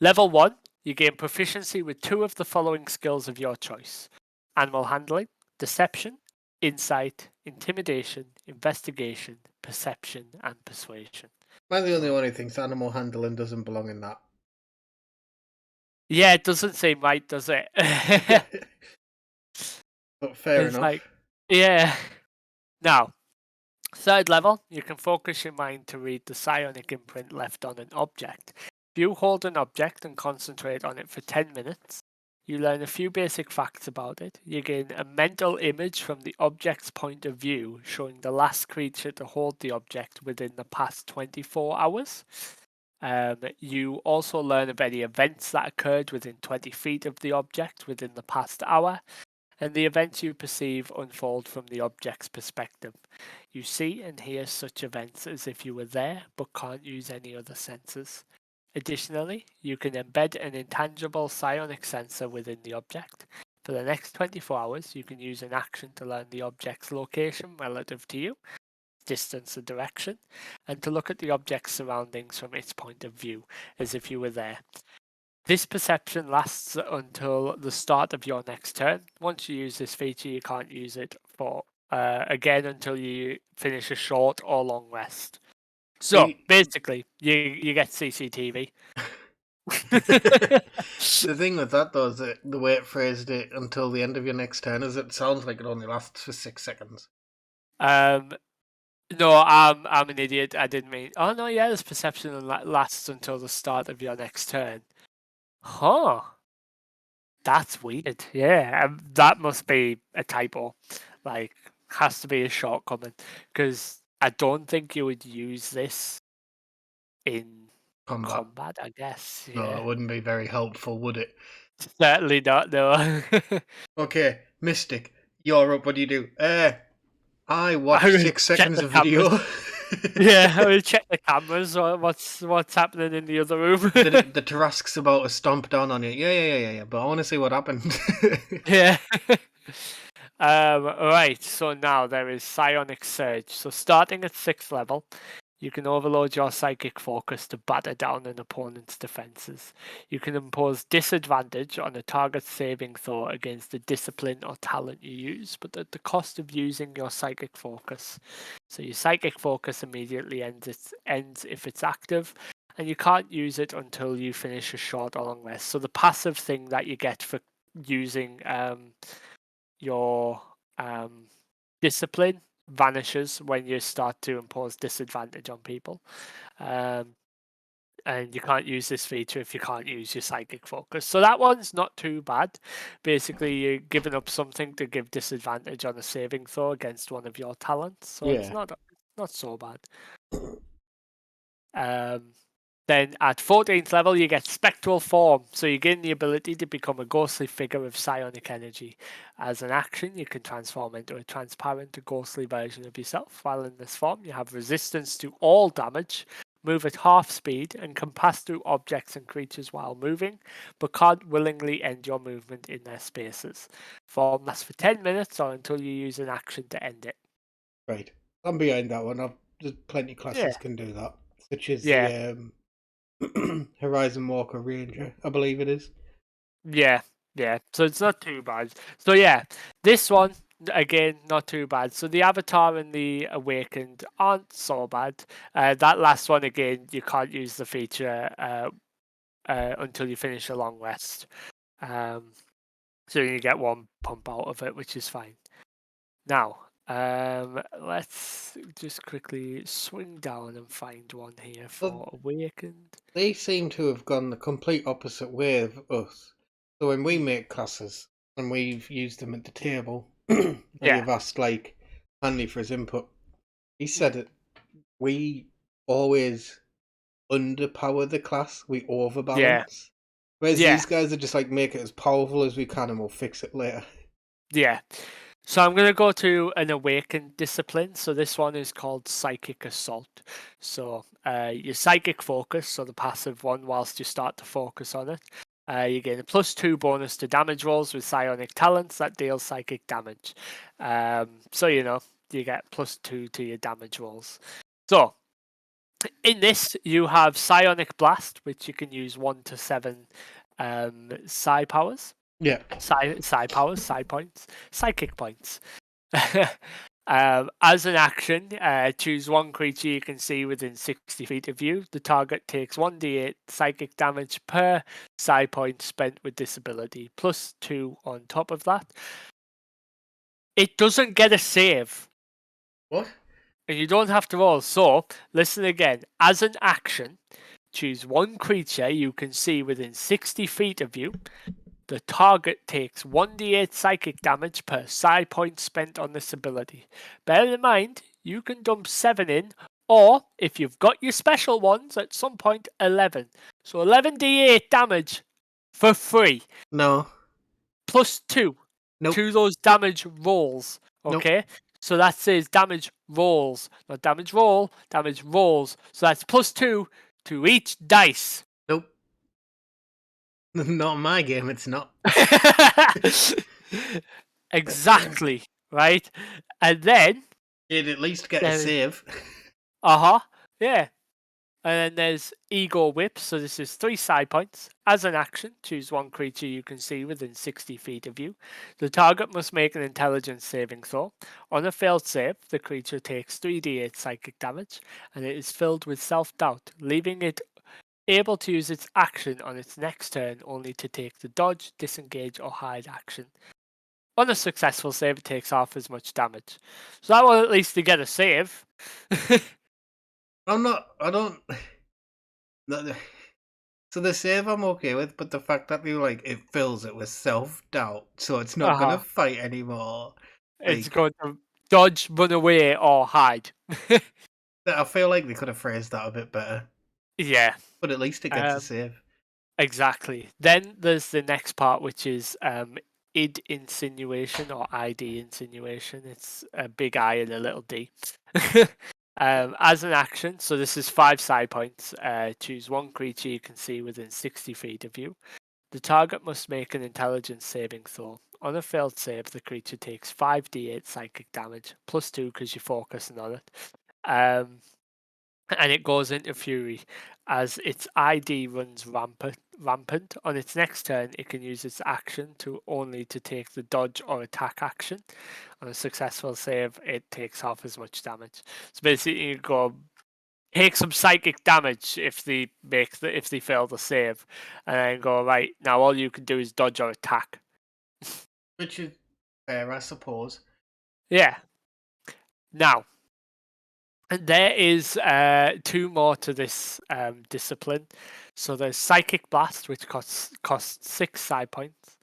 Level 1, you gain proficiency with 2 of the following skills of your choice: Animal Handling, Deception, Insight, Intimidation, Investigation, Perception, and Persuasion. Am I the only one who thinks animal handling doesn't belong in that? Yeah, it doesn't seem right, does it? But fair It's enough. like, yeah. Now, 3rd level, you can focus your mind to read the psionic imprint left on an object. If you hold an object and concentrate on it for 10 minutes, you learn a few basic facts about it. You gain a mental image from the object's point of view, showing the last creature to hold the object within the past 24 hours. You also learn of any events that occurred within 20 feet of the object within the past hour, and the events you perceive unfold from the object's perspective. You see and hear such events as if you were there, but can't use any other senses. Additionally, you can embed an intangible psionic sensor within the object. For the next 24 hours, you can use an action to learn the object's location relative to you, distance and direction, and to look at the object's surroundings from its point of view, as if you were there. This perception lasts until the start of your next turn. Once you use this feature, you can't use it for again until you finish a short or long rest. So basically, you get CCTV. The thing with that though is that the way it phrased it until the end of your next turn is it sounds like it only lasts for 6 seconds. No, I'm an idiot. I didn't mean. Oh no, yeah, this perception lasts until the start of your next turn. Huh. That's weird. Yeah, that must be a typo. Like, has to be a shortcoming because I don't think you would use this in combat. I guess. No, Yeah. it wouldn't be very helpful, would it? Certainly not. No. Okay, Mystic, you're up. What do you do? I watched 6 seconds of video. Yeah, I will check the cameras. What's happening in the other room? The Tarrasque's about to stomp down on you. Yeah. But I want to see what happened. Yeah. Right, so now there is Psionic Surge. So starting at 6th level, you can overload your psychic focus to batter down an opponent's defenses. You can impose disadvantage on a target's saving throw against the discipline or talent you use, but at the cost of using your psychic focus. So your psychic focus immediately ends if it's active, and you can't use it until you finish a short or long rest. So the passive thing that you get for using your Discipline vanishes when you start to impose disadvantage on people. And you can't use this feature if you can't use your psychic focus. So that one's not too bad. Basically, you're giving up something to give disadvantage on a saving throw against one of your talents. So it's Yeah. not so bad. Then at 14th level, you get Spectral Form. So you gain the ability to become a ghostly figure of psionic energy. As an action, you can transform into a transparent, ghostly version of yourself. While in this form, you have resistance to all damage, move at half speed, and can pass through objects and creatures while moving, but can't willingly end your movement in their spaces. Form lasts for 10 minutes or until you use an action to end it. Right. I'm behind that one. There's plenty of Yeah. classes can do that, such as Yeah. the Horizon Walker Ranger, I believe it is. Yeah, yeah. So it's not too bad. So yeah, this one again not too bad. So the Avatar and the Awakened aren't so bad. That last one again, you can't use the feature until you finish a long rest. So you get one pump out of it, which is fine. Now, let's just quickly swing down and find one here for Awakened. They seem to have gone the complete opposite way of us. So when we make classes and we've used them at the table, and Yeah. you've asked like Hanley for his input, he said Mm. that we always underpower the class, we overbalance. Whereas Yeah. these guys are just like make it as powerful as we can and we'll fix it later. Yeah. So I'm going to go to an Awakened discipline. So this one is called Psychic Assault. So your Psychic Focus, so the passive one, whilst you start to focus on it, you gain a +2 bonus to damage rolls with Psionic Talents that deals psychic damage. So, you get +2 to your damage rolls. So, in this, you have Psionic Blast, which you can use 1 to 7 Psi powers. Yeah. Psi powers, Psi points, psychic points. As an action, choose one creature you can see within 60 feet of you. The target takes 1d8 psychic damage per Psi point spent with this ability, +2 on top of that. It doesn't get a save. What? And you don't have to roll. So, listen again. As an action, choose one creature you can see within 60 feet of you. The target takes 1d8 psychic damage per Psi point spent on this ability. Bear in mind, you can dump 7 in, or if you've got your special ones, at some point 11. So 11d8 damage for free. No. +2 Nope. to those damage rolls. Okay? Nope. So that says damage rolls. Not damage roll, damage rolls. So that's +2 to each dice. Nope. Not in my game, it's not. Exactly, right? And then You'd at least get a save. yeah. And then there's Ego Whip. So this is 3 Psi points. As an action, choose one creature you can see within 60 feet of you. The target must make an intelligence saving throw. On a failed save, the creature takes 3d8 psychic damage, and it is filled with self-doubt, leaving it able to use its action on its next turn only to take the dodge, disengage, or hide action. On a successful save, it takes half as much damage. So that will at least to get a save. I don't. So the save I'm okay with, but the fact that it fills it with self-doubt, so it's not gonna fight anymore. It's going to dodge, run away, or hide. I feel like they could have phrased that a bit better. Yeah. But at least it gets a save. Exactly. Then there's the next part, which is id insinuation or ID insinuation. It's a big I and a little D. As an action, so this is 5 Psi points. Choose one creature you can see within 60 feet of you. The target must make an intelligence saving throw. On a failed save, the creature takes 5d8 psychic damage, +2 because you're focusing on it. And it goes into fury as its ID runs rampant. On its next turn, it can use its action to take the dodge or attack action. On a successful save, it takes half as much damage. So basically, you go take some psychic damage if they fail the save, and then go right now. All you can do is dodge or attack. Which is fair, I suppose. Yeah. Now, there is 2 more to this discipline. So there's Psychic Blast, which costs 6 Psi Points.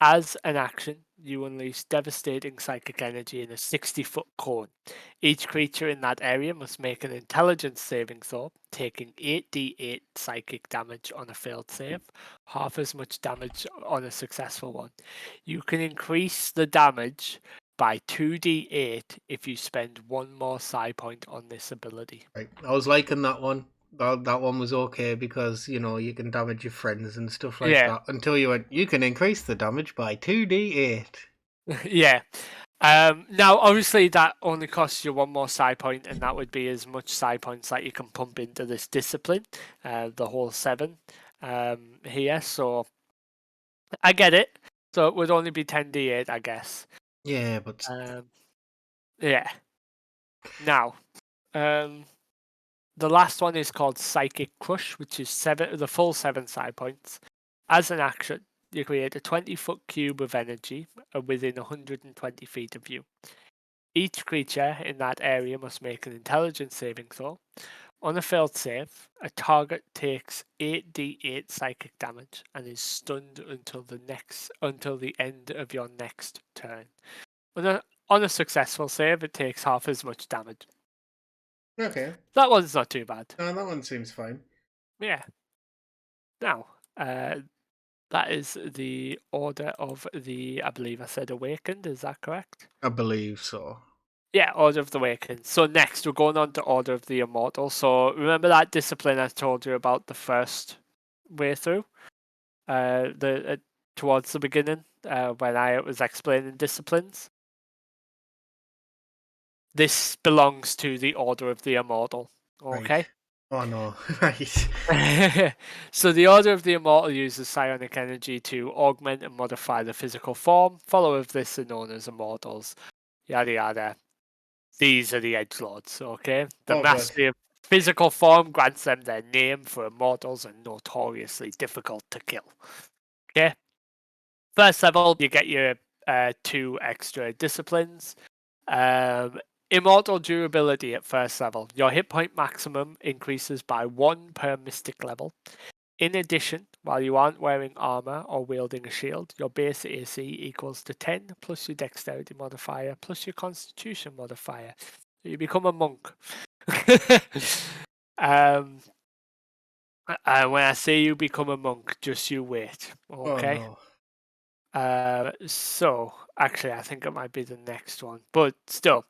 As an action, you unleash devastating psychic energy in a 60-foot cone. Each creature in that area must make an intelligence saving throw, taking 8d8 psychic damage on a failed save, half as much damage on a successful one. You can increase the damage by 2d8 if you spend 1 more Psi point on this ability. Right. I was liking that one. That one was okay because you can damage your friends and stuff like Yeah. that. Until you went, you can increase the damage by 2d8. Yeah. Now, obviously, that only costs you 1 more Psi point, and that would be as much Psi points that you can pump into this discipline, the whole 7 here. So I get it. So it would only be 10d8, I guess. Yeah, but Yeah. Now, the last one is called Psychic Crush, which is the full 7 Psi points. As an action, you create a 20-foot cube of energy within 120 feet of you. Each creature in that area must make an intelligence saving throw. On a failed save, a target takes 8d8 psychic damage and is stunned until the end of your next turn. On a successful save, it takes half as much damage. okay. That one's not too bad. No, that one seems fine. Yeah. Now, that is the order of I believe I said Awakened, is that correct? I believe so. Yeah, Order of the Awakened. So next, we're going on to Order of the Immortal. So remember that discipline I told you about the first way through? Towards the beginning, when I was explaining disciplines? This belongs to the Order of the Immortal, okay? Right. Oh no, right. So the Order of the Immortal uses psionic energy to augment and modify the physical form. Follower of this are known as Immortals. Yada yada. These are the edgelords, okay? The Oh god. mastery of physical form grants them their name for Immortals and notoriously difficult to kill. Okay? First level, you get your 2 extra disciplines. Immortal durability at first level. Your hit point maximum increases by 1 per mystic level. In addition, while you aren't wearing armor or wielding a shield, your base AC equals to 10 plus your dexterity modifier plus your constitution modifier. You become a monk. When I say you become a monk, just you wait. Oh Okay. no. So actually, I think it might be the next one, but still.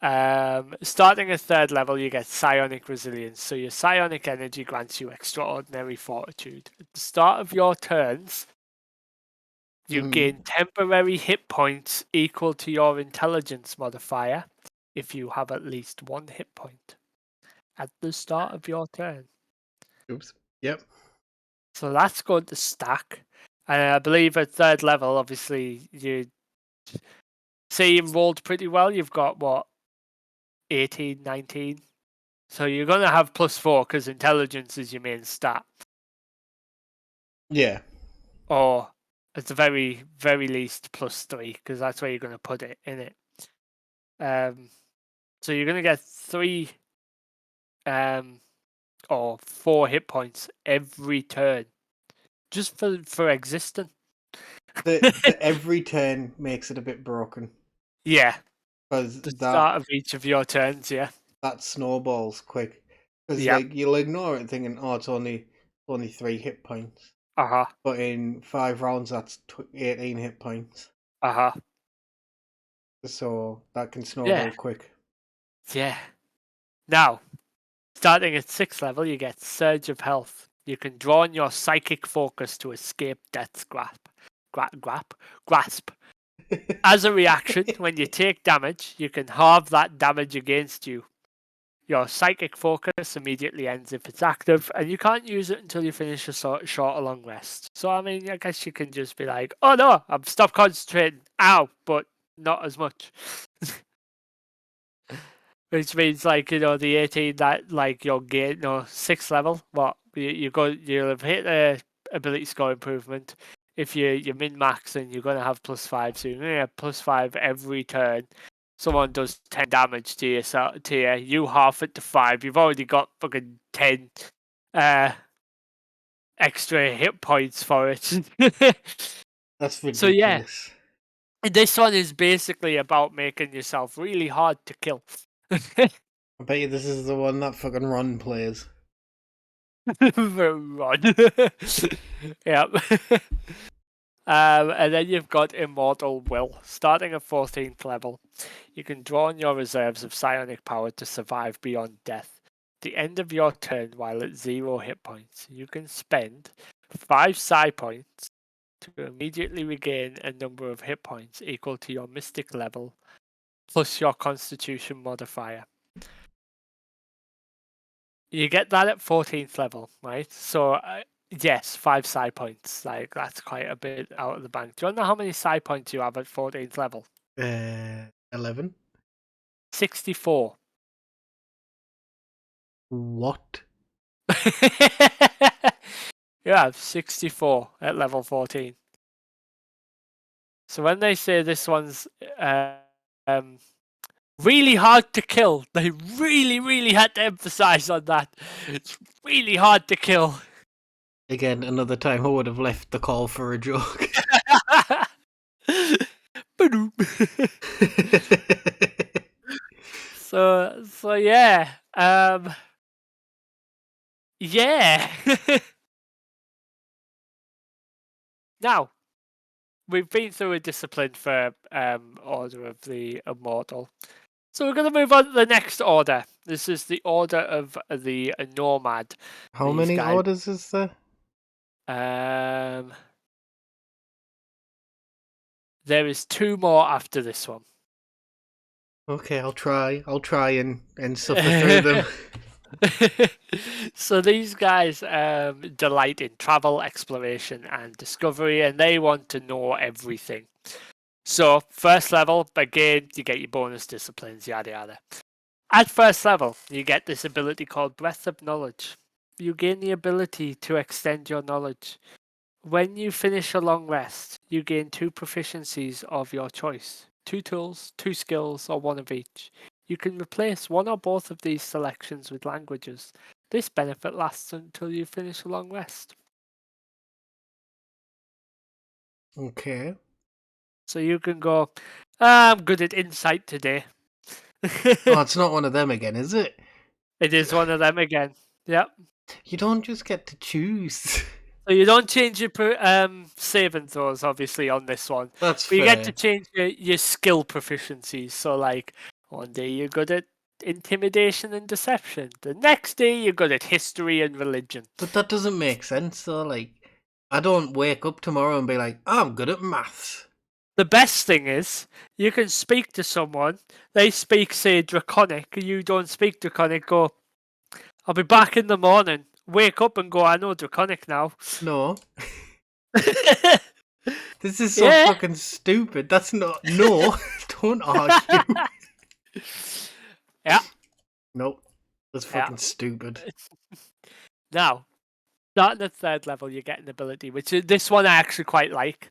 Starting at 3rd level, you get Psionic Resilience. So your psionic energy grants you extraordinary fortitude. At the start of your turns, you gain temporary hit points equal to your intelligence modifier if you have at least 1 hit point at the start of your turn. Oops. Yep. So that's going to stack. And I believe at 3rd level, obviously, you say you rolled pretty well. You've got what? 18, 19. So you're going to have +4 because intelligence is your main stat. Yeah. Or at the very, very least +3 because that's where you're going to put it in it. So you're going to get 3 or 4 hit points every turn just for existing. The every turn makes it a bit broken. Yeah. Because The start of each of your turns, yeah. that snowballs quick. Because Yep. like you'll ignore it thinking, oh, it's only 3 hit points. Uh-huh. But in 5 rounds, that's 18 hit points. Uh-huh. So that can snowball Yeah. quick. Yeah. Now, starting at 6th level, you get Surge of Health. You can draw on your psychic focus to escape death's grasp. As a reaction, when you take damage, you can halve that damage against you. Your psychic focus immediately ends if it's active, and you can't use it until you finish a short or long rest. So, I mean, I guess you can just be like, oh no, I've stopped concentrating. Ow, but not as much. Which means, like, the 18 that, like, you'll get, 6th level, what? You'll have hit the ability score improvement. If you're min-max, then you're going to have +5, so you're going to get +5 every turn. someone does 10 damage to you, you half it to 5. You've already got fucking 10 extra hit points for it. That's So yeah, ridiculous. this one is basically about making yourself really hard to kill. I bet you this is the one that fucking Ron plays. Run. Yep. And then you've got Immortal Will. Starting at 14th level, you can draw on your reserves of psionic power to survive beyond death. At the end of your turn, while at 0 hit points, you can spend 5 Psi Points to immediately regain a number of hit points equal to your Mystic level, plus your Constitution modifier. You get that at 14th level, right? So, yes, 5 Psi Points. Like, that's quite a bit out of the bank. Do you know how many Psi Points you have at 14th level? 11. 64. What? You have 64 at level 14. So when they say this one's really hard to kill, they really had to emphasize on that. It's really hard to kill. Again, another time I would have left the call for a joke. So yeah. Yeah. Now, we've been through a discipline for Order of the Immortal. So we're going to move on to the next order. This is the Order of the Nomad. How many orders is there? There is 2 more after this one. Okay, I'll try and suffer through them. So these guys delight in travel, exploration, and discovery, and they want to know everything. So first level, again, you get your bonus disciplines, yada yada. At first level, you get this ability called Breadth of Knowledge. You gain the ability to extend your knowledge. When you finish a long rest, you gain 2 proficiencies of your choice. 2 tools, 2 skills, or 1 of each. You can replace one or both of these selections with languages. This benefit lasts until you finish a long rest. Okay. So you can go, I'm good at insight today. Oh, it's not one of them again, is it? It is one of them again. Yep. You don't just get to choose. So you don't change your saving throws, obviously, on this one. That's but you fair. get to change your skill proficiencies. So, like, one day you're good at intimidation and deception. The next day you're good at history and religion. But that doesn't make sense, though. Like, I don't wake up tomorrow and be like, I'm good at maths. The best thing is, you can speak to someone, they speak, say, Draconic, you don't speak Draconic, go, I'll be back in the morning. Wake up and go, I know Draconic now. No. This is so fucking stupid. That's not... No, don't argue. Yeah. Nope. That's fucking stupid. Now, starting at 3rd level, you get an ability, which this one I actually quite like.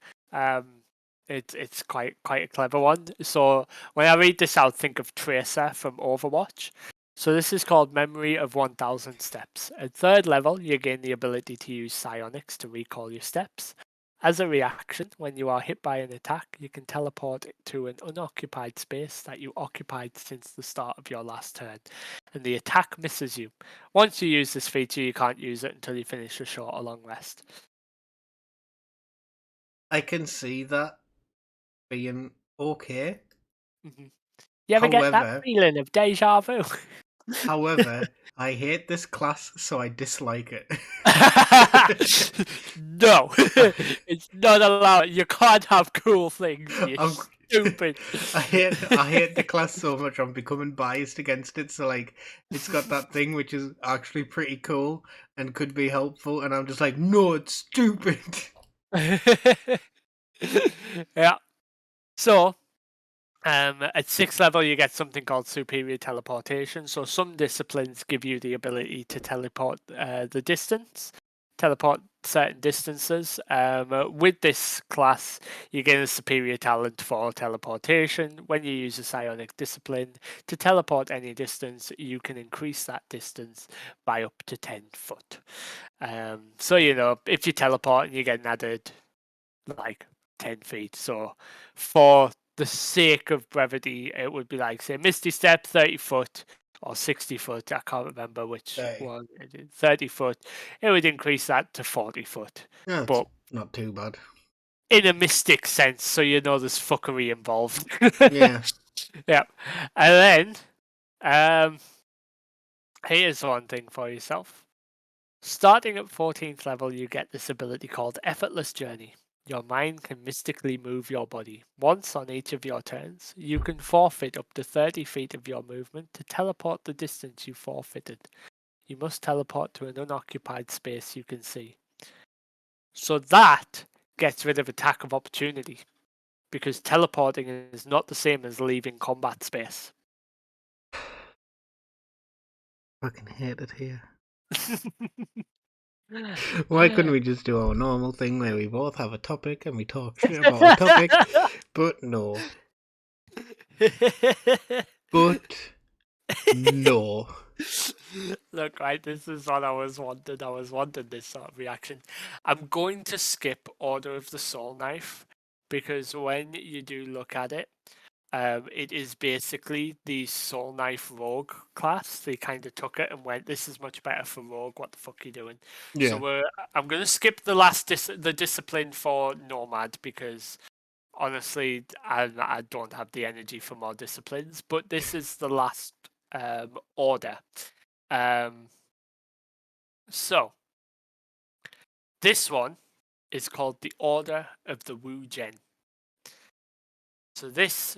It's quite a clever one. So when I read this out, think of Tracer from Overwatch. So this is called Memory of 1000 Steps. At 3rd level, you gain the ability to use psionics to recall your steps. As a reaction, when you are hit by an attack, you can teleport to an unoccupied space that you occupied since the start of your last turn, and the attack misses you. Once you use this feature, you can't use it until you finish a short or long rest. I can see that being okay. Mm-hmm. You ever get that feeling of deja vu? However, I hate this class, so I dislike it. No, it's not allowed. You can't have cool things. You stupid. I hate the class so much. I'm becoming biased against it. So like, it's got that thing which is actually pretty cool and could be helpful, and I'm just like, no, it's stupid. Yeah. So, at 6th level, you get something called Superior Teleportation. So some disciplines give you the ability to teleport the distance, teleport certain distances. With this class, you gain a superior talent for teleportation. When you use a psionic discipline to teleport any distance, you can increase that distance by up to 10 foot. So, if you teleport and you get added like 10 feet. So, for the sake of brevity, it would be like, say, Misty Step, 30 foot or 60 foot. I can't remember which one it is. 30 foot. It would increase that to 40 foot. Yeah, it's But not too bad. in a mystic sense, so there's fuckery involved. Yeah. Yeah. And then, here's one thing for yourself. Starting at 14th level, you get this ability called Effortless Journey. Your mind can mystically move your body. Once on each of your turns, you can forfeit up to 30 feet of your movement to teleport the distance you forfeited. You must teleport to an unoccupied space you can see. So that gets rid of attack of opportunity, because teleporting is not the same as leaving combat space. Fucking hate it here. Why couldn't we just do our normal thing where we both have a topic and we talk shit about a topic? But no. But no. Look, right, this is what I was wanting. I was wanting this sort of reaction. I'm going to skip Order of the Soul Knife, because when you do look at it, it is basically the Soul Knife Rogue class. They kind of took it and went, "This is much better for Rogue. What the fuck are you doing?" Yeah. So I'm going to skip the discipline for Nomad, because honestly, I don't have the energy for more disciplines. But this is the last order. So this one is called the Order of the Wu Gen. So this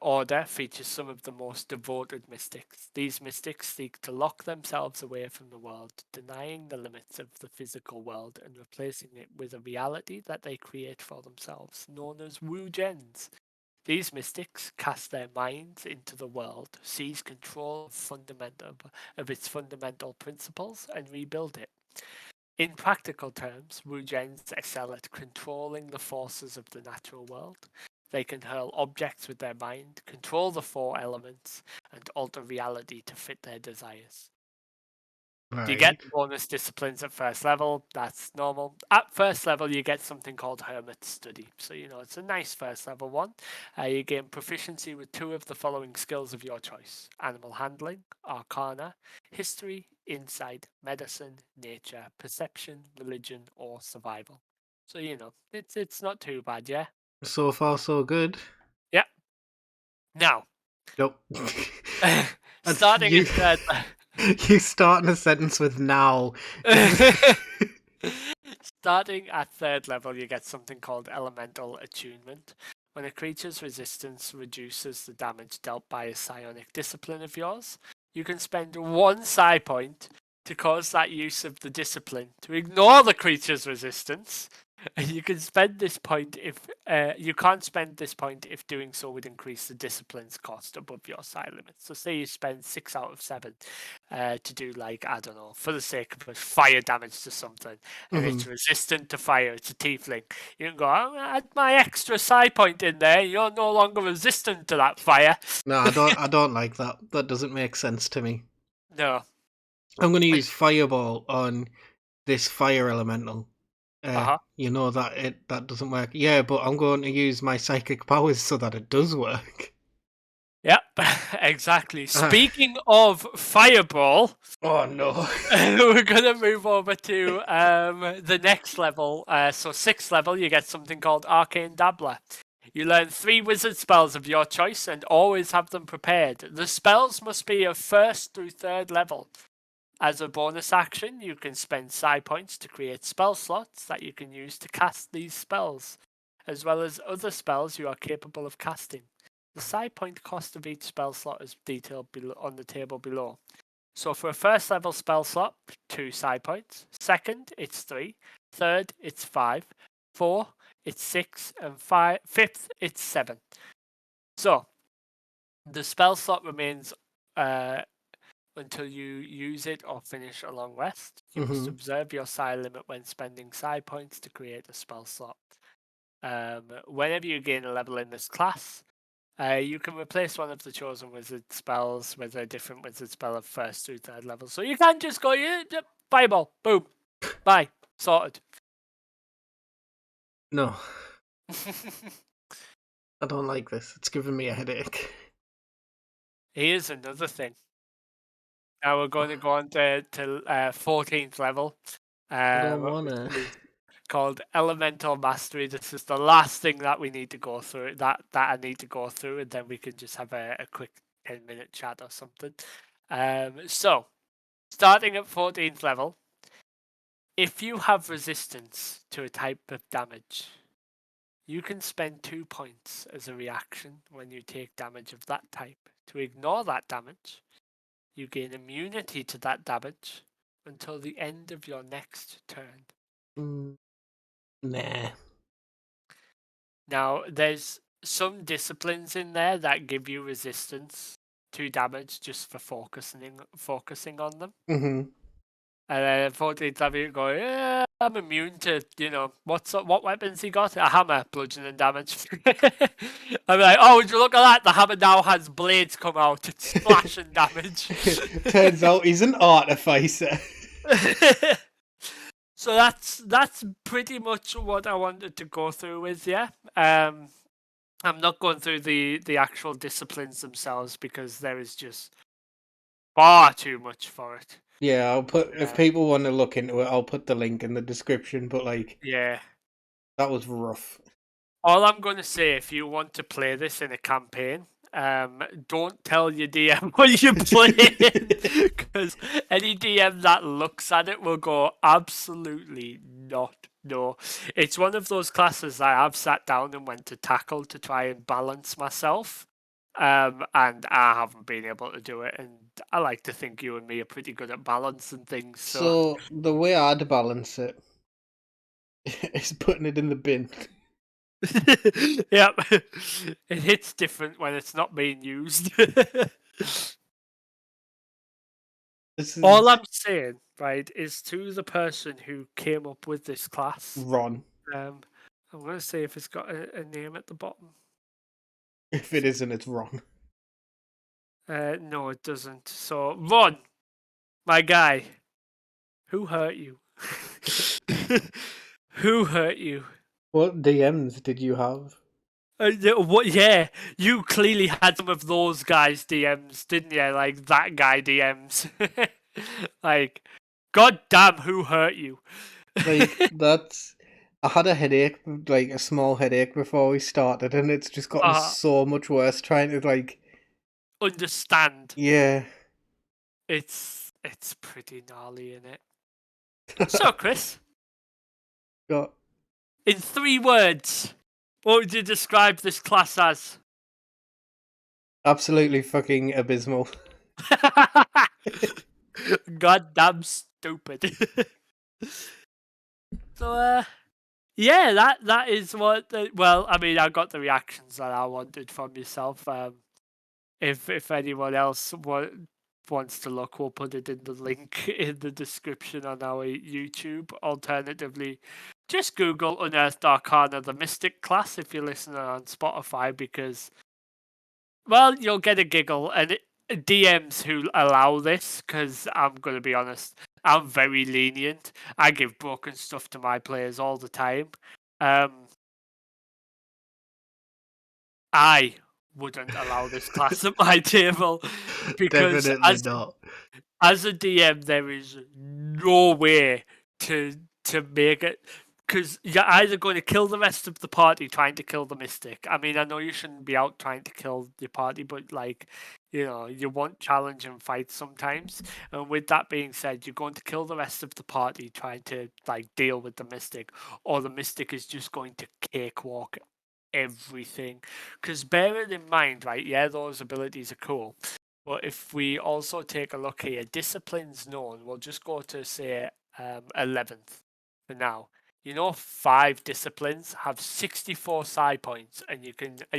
order features some of the most devoted mystics. These mystics seek to lock themselves away from the world, denying the limits of the physical world and replacing it with a reality that they create for themselves, known as Wu Gens. These mystics cast their minds into the world, seize control of its fundamental principles, and rebuild it. In practical terms, Wu Gens excel at controlling the forces of the natural world. They can hurl objects with their mind, control the four elements, and alter reality to fit their desires. You get Right. bonus disciplines at first level. That's normal. At first level, you get something called Hermit Study. So, it's a nice first level one. You gain proficiency with 2 of the following skills of your choice: Animal Handling, Arcana, History, Insight, Medicine, Nature, Perception, Religion, or Survival. So, it's not too bad, yeah? So far, so good. Yeah. Now, Nope. starting you, in third. you starting a sentence with now. Starting at third level, you get something called Elemental Attunement. When a creature's resistance reduces the damage dealt by a psionic discipline of yours, you can spend 1 psi point to cause that use of the discipline to ignore the creature's resistance. And you can spend this point if you can't spend this point if doing so would increase the discipline's cost above your psi limit. So say you spend 6 out of 7 to do, like, I don't know, for the sake of it, fire damage to something, and it's resistant to fire. It's a tiefling. You can go, "I'll add my extra psi point in there. You're no longer resistant to that fire." No, I don't like that. That doesn't make sense to me. No. I'm going to use Fireball on this fire elemental. You know that doesn't work. Yeah, but I'm going to use my psychic powers so that it does work. Yep, exactly. Speaking of Fireball, oh no, we're gonna move over to the next level. So 6th level, you get something called Arcane Dabbler. You learn 3 wizard spells of your choice and always have them prepared. The spells must be of 1st through 3rd level. As a bonus action, you can spend Psi Points to create spell slots that you can use to cast these spells, as well as other spells you are capable of casting. The Psi Point cost of each spell slot is detailed on the table below. So for a 1st level spell slot, 2 Psi Points. 2nd, it's 3. 3rd, it's 5. 4, it's 6. And 5th, it's 7. So the spell slot remains until you use it or finish a long rest. You must observe your psi limit when spending psi points to create a spell slot. Whenever you gain a level in this class, you can replace one of the chosen wizard spells with a different wizard spell of first through third level. So you can't just go, fireball, boom, bye, sorted. No. I don't like this. It's giving me a headache. Here's another thing. Now we're going to go on to 14th level. I don't want to. Called Elemental Mastery. This is the last thing that we need to go through. That I need to go through, and then we can just have a quick 10-minute chat or something. So, starting at 14th level, if you have resistance to a type of damage, you can spend 2 points as a reaction when you take damage of that type. To ignore that damage, you gain immunity to that damage until the end of your next turn. Nah. Now, there's some disciplines in there that give you resistance to damage just for focusing on them. And then 14th level, you go, yeah, I'm immune to, what weapons he got? A hammer, bludgeoning damage. I'm like, oh, would you look at that? The hammer now has blades come out. It's slashing damage. Turns out he's an artificer. So that's pretty much what I wanted to go through with, yeah. I'm not going through the actual disciplines themselves because there is just far too much for it. Yeah, I'll put if people want to look into it, I'll put the link in the description. But yeah, that was rough. All I'm going to say, if you want to play this in a campaign, don't tell your DM what you're playing, because any DM that looks at it will go, absolutely not. No, it's one of those classes that I've sat down and went to tackle to try and balance myself. And I haven't been able to do it, and I like to think you and me are pretty good at balancing things. So the way I'd balance it is putting it in the bin. Yep, it hits different when it's not being used. All I'm saying, right, is to the person who came up with this class, Ron. I'm going to see if it's got a name at the bottom. If it isn't, it's Ron. No, it doesn't. So, Ron, my guy, who hurt you? Who hurt you? What DMs did you have? What? Yeah, you clearly had some of those guys' DMs, didn't you? Like that guy DMs. Like, god damn, who hurt you? Like that's. I had a headache, like a small headache, before we started, and it's just gotten so much worse trying to understand. Yeah, it's pretty gnarly, isn't it? So, Chris, got in 3 words, what would you describe this class as? absolutely fucking abysmal. Goddamn stupid. So, yeah, that is what. Well, I mean, I got the reactions that I wanted from yourself. If anyone else wants to look, we'll put it in the link in the description on our YouTube. Alternatively, just Google Unearthed Arcana, the Mystic class, if you're listening on Spotify, because, well, you'll get a giggle. And DMs who allow this, because I'm going to be honest, I'm very lenient. I give broken stuff to my players all the time. I wouldn't allow this class at my table, because Definitely not. As a DM, there is no way to make it, because you're either going to kill the rest of the party trying to kill the mystic. I mean, I know you shouldn't be out trying to kill your party, but you want challenge and fight sometimes. And with that being said, you're going to kill the rest of the party trying to deal with the mystic, or the mystic is just going to cakewalk everything. Because bear it in mind, right? Yeah, those abilities are cool. But if we also take a look here, disciplines known, we'll just go to, say, 11th for now. 5 disciplines have 64 psi points, and you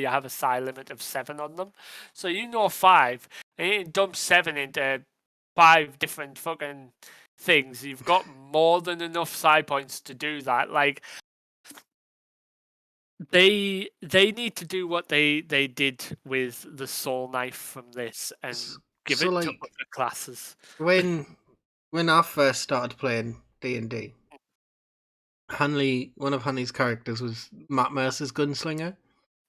have a psi limit of 7 on them. So 5, and you dump 7 into 5 different fucking things. You've got more than enough Psi Points to do that. Like, they need to do what they did with the Soul Knife from this and give So it to like other classes. when I first started playing D&D, one of Hanley's characters was Matt Mercer's gunslinger,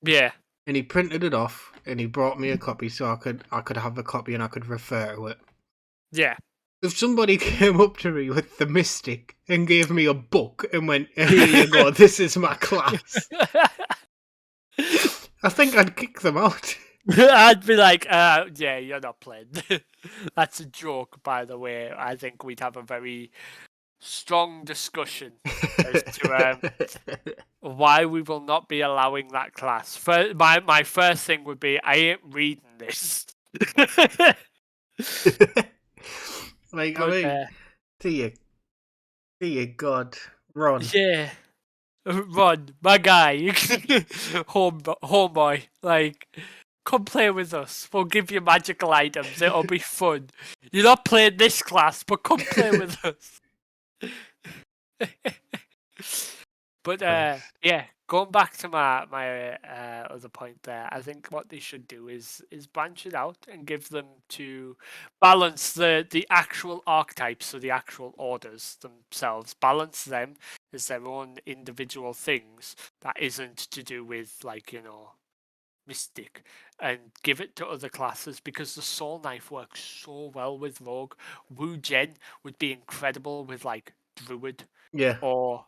Yeah. and he printed it off and he brought me a copy so I could have a copy and I could refer to it. Yeah. If somebody came up to me with the Mystic and gave me a book and went, "Here you go, this is my class," I think I'd kick them out. I'd be like, yeah, you're not playing. That's a joke, by the way. I think we'd have a very strong discussion as to why we will not be allowing that class. My first thing would be, I ain't reading this. Like, I But mean, dear God, Ron. yeah, Ron, my guy, homeboy, like, come play with us. We'll give you magical items. It'll be fun. You're not playing this class, but come play with us. But yeah, going back to my other point there, I think what they should do is branch it out and give them to balance the actual archetypes, so the actual orders themselves, balance them as their own individual things that isn't to do with, like, Mystic, and give it to other classes, because the Soul Knife works so well with Rogue. Wu Gen would be incredible with, like, Druid, Yeah. or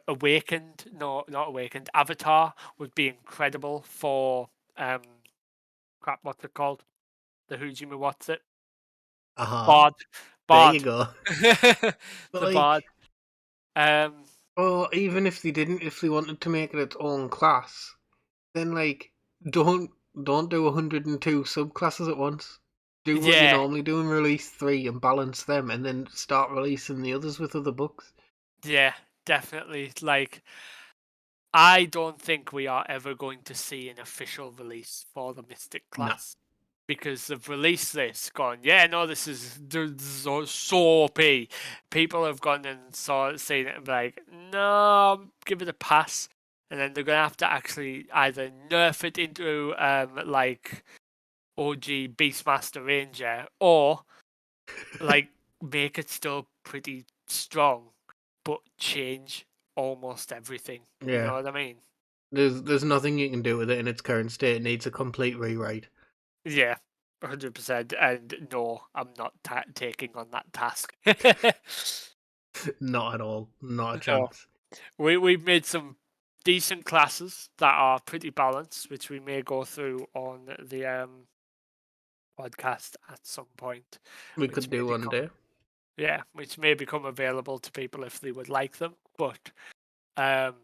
Awakened. No, not Awakened. Avatar would be incredible for crap. What's it called? The Hujima. What's it? Bard. There you Bard. go. But The Bard. like, or even if they wanted to make it its own class, then like don't do 102 subclasses at once. Do what you Yeah, normally do and release 3 and balance them, and then start releasing the others with other books. yeah, definitely. Like, I don't think we are ever going to see an official release for the Mystic No. class, because they've released this, gone, yeah, no, this is so OP. People have gone and seen it and be like, no, give it a pass. And then they're gonna have to actually either nerf it into like OG Beastmaster Ranger, or like make it still pretty strong, but change almost everything. You know Yeah. what I mean? There's nothing you can do with it in its current state. It needs a complete rewrite. Yeah, 100%. And no, I'm not taking on that task. Not at all. Not a No, chance. we've made some decent classes that are pretty balanced, which we may go through on the podcast at some point. We Which could may do one become day. which may become available to people if they would like them. But um,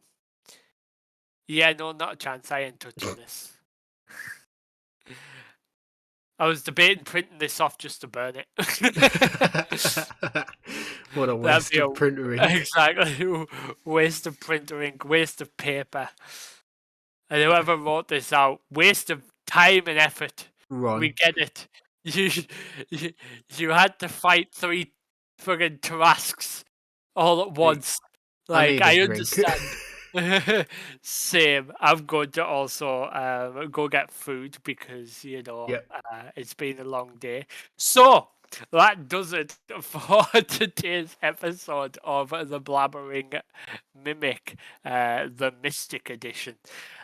yeah, no, not a chance. I ain't touching this. I was debating printing this off just to burn it. What a That'd waste be of printer ink. exactly waste of printer ink, waste of paper. And whoever wrote this out, waste of time and effort. We Ron. get it. You you, you had to fight 3 friggin' Tarasques all at Hey, once. I Like, need a I drink. understand. Same. I'm going to also go get food, because Yep. it's been a long day. So that does it for today's episode of the Blabbering Mimic, the Mystic Edition.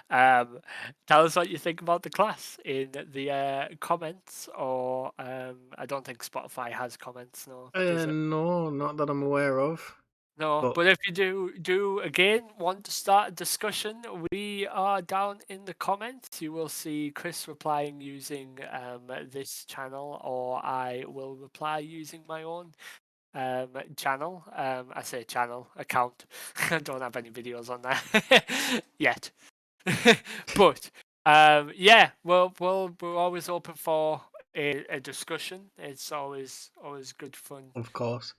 Tell us what you think about the class in the comments, or I don't think Spotify has comments, no, does it? No, not that I'm aware of. No, But but if you do again want to start a discussion, we are down in the comments. You will see Chris replying using this channel, or I will reply using my own channel. I say channel account. I don't have any videos on there yet. But yeah, we're always open for a discussion. It's always good fun of course,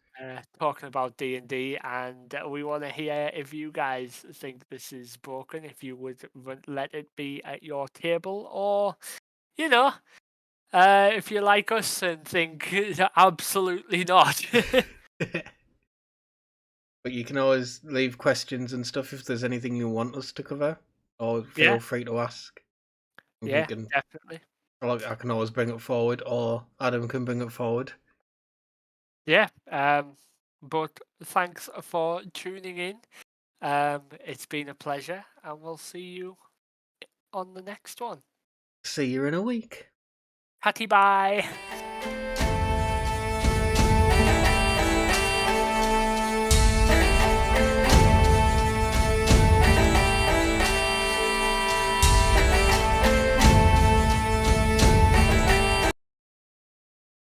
talking about D&D, and we want to hear if you guys think this is broken, if you would let it be at your table, or you know If you like us and think absolutely not. But you can always leave questions and stuff if there's anything you want us to cover, or Yeah, feel free to ask. We yeah, can, definitely. I can always bring it forward, or Adam can bring it forward. Yeah, but thanks for tuning in. It's been a pleasure, and we'll see you on the next one. See you in a week. Hattie bye.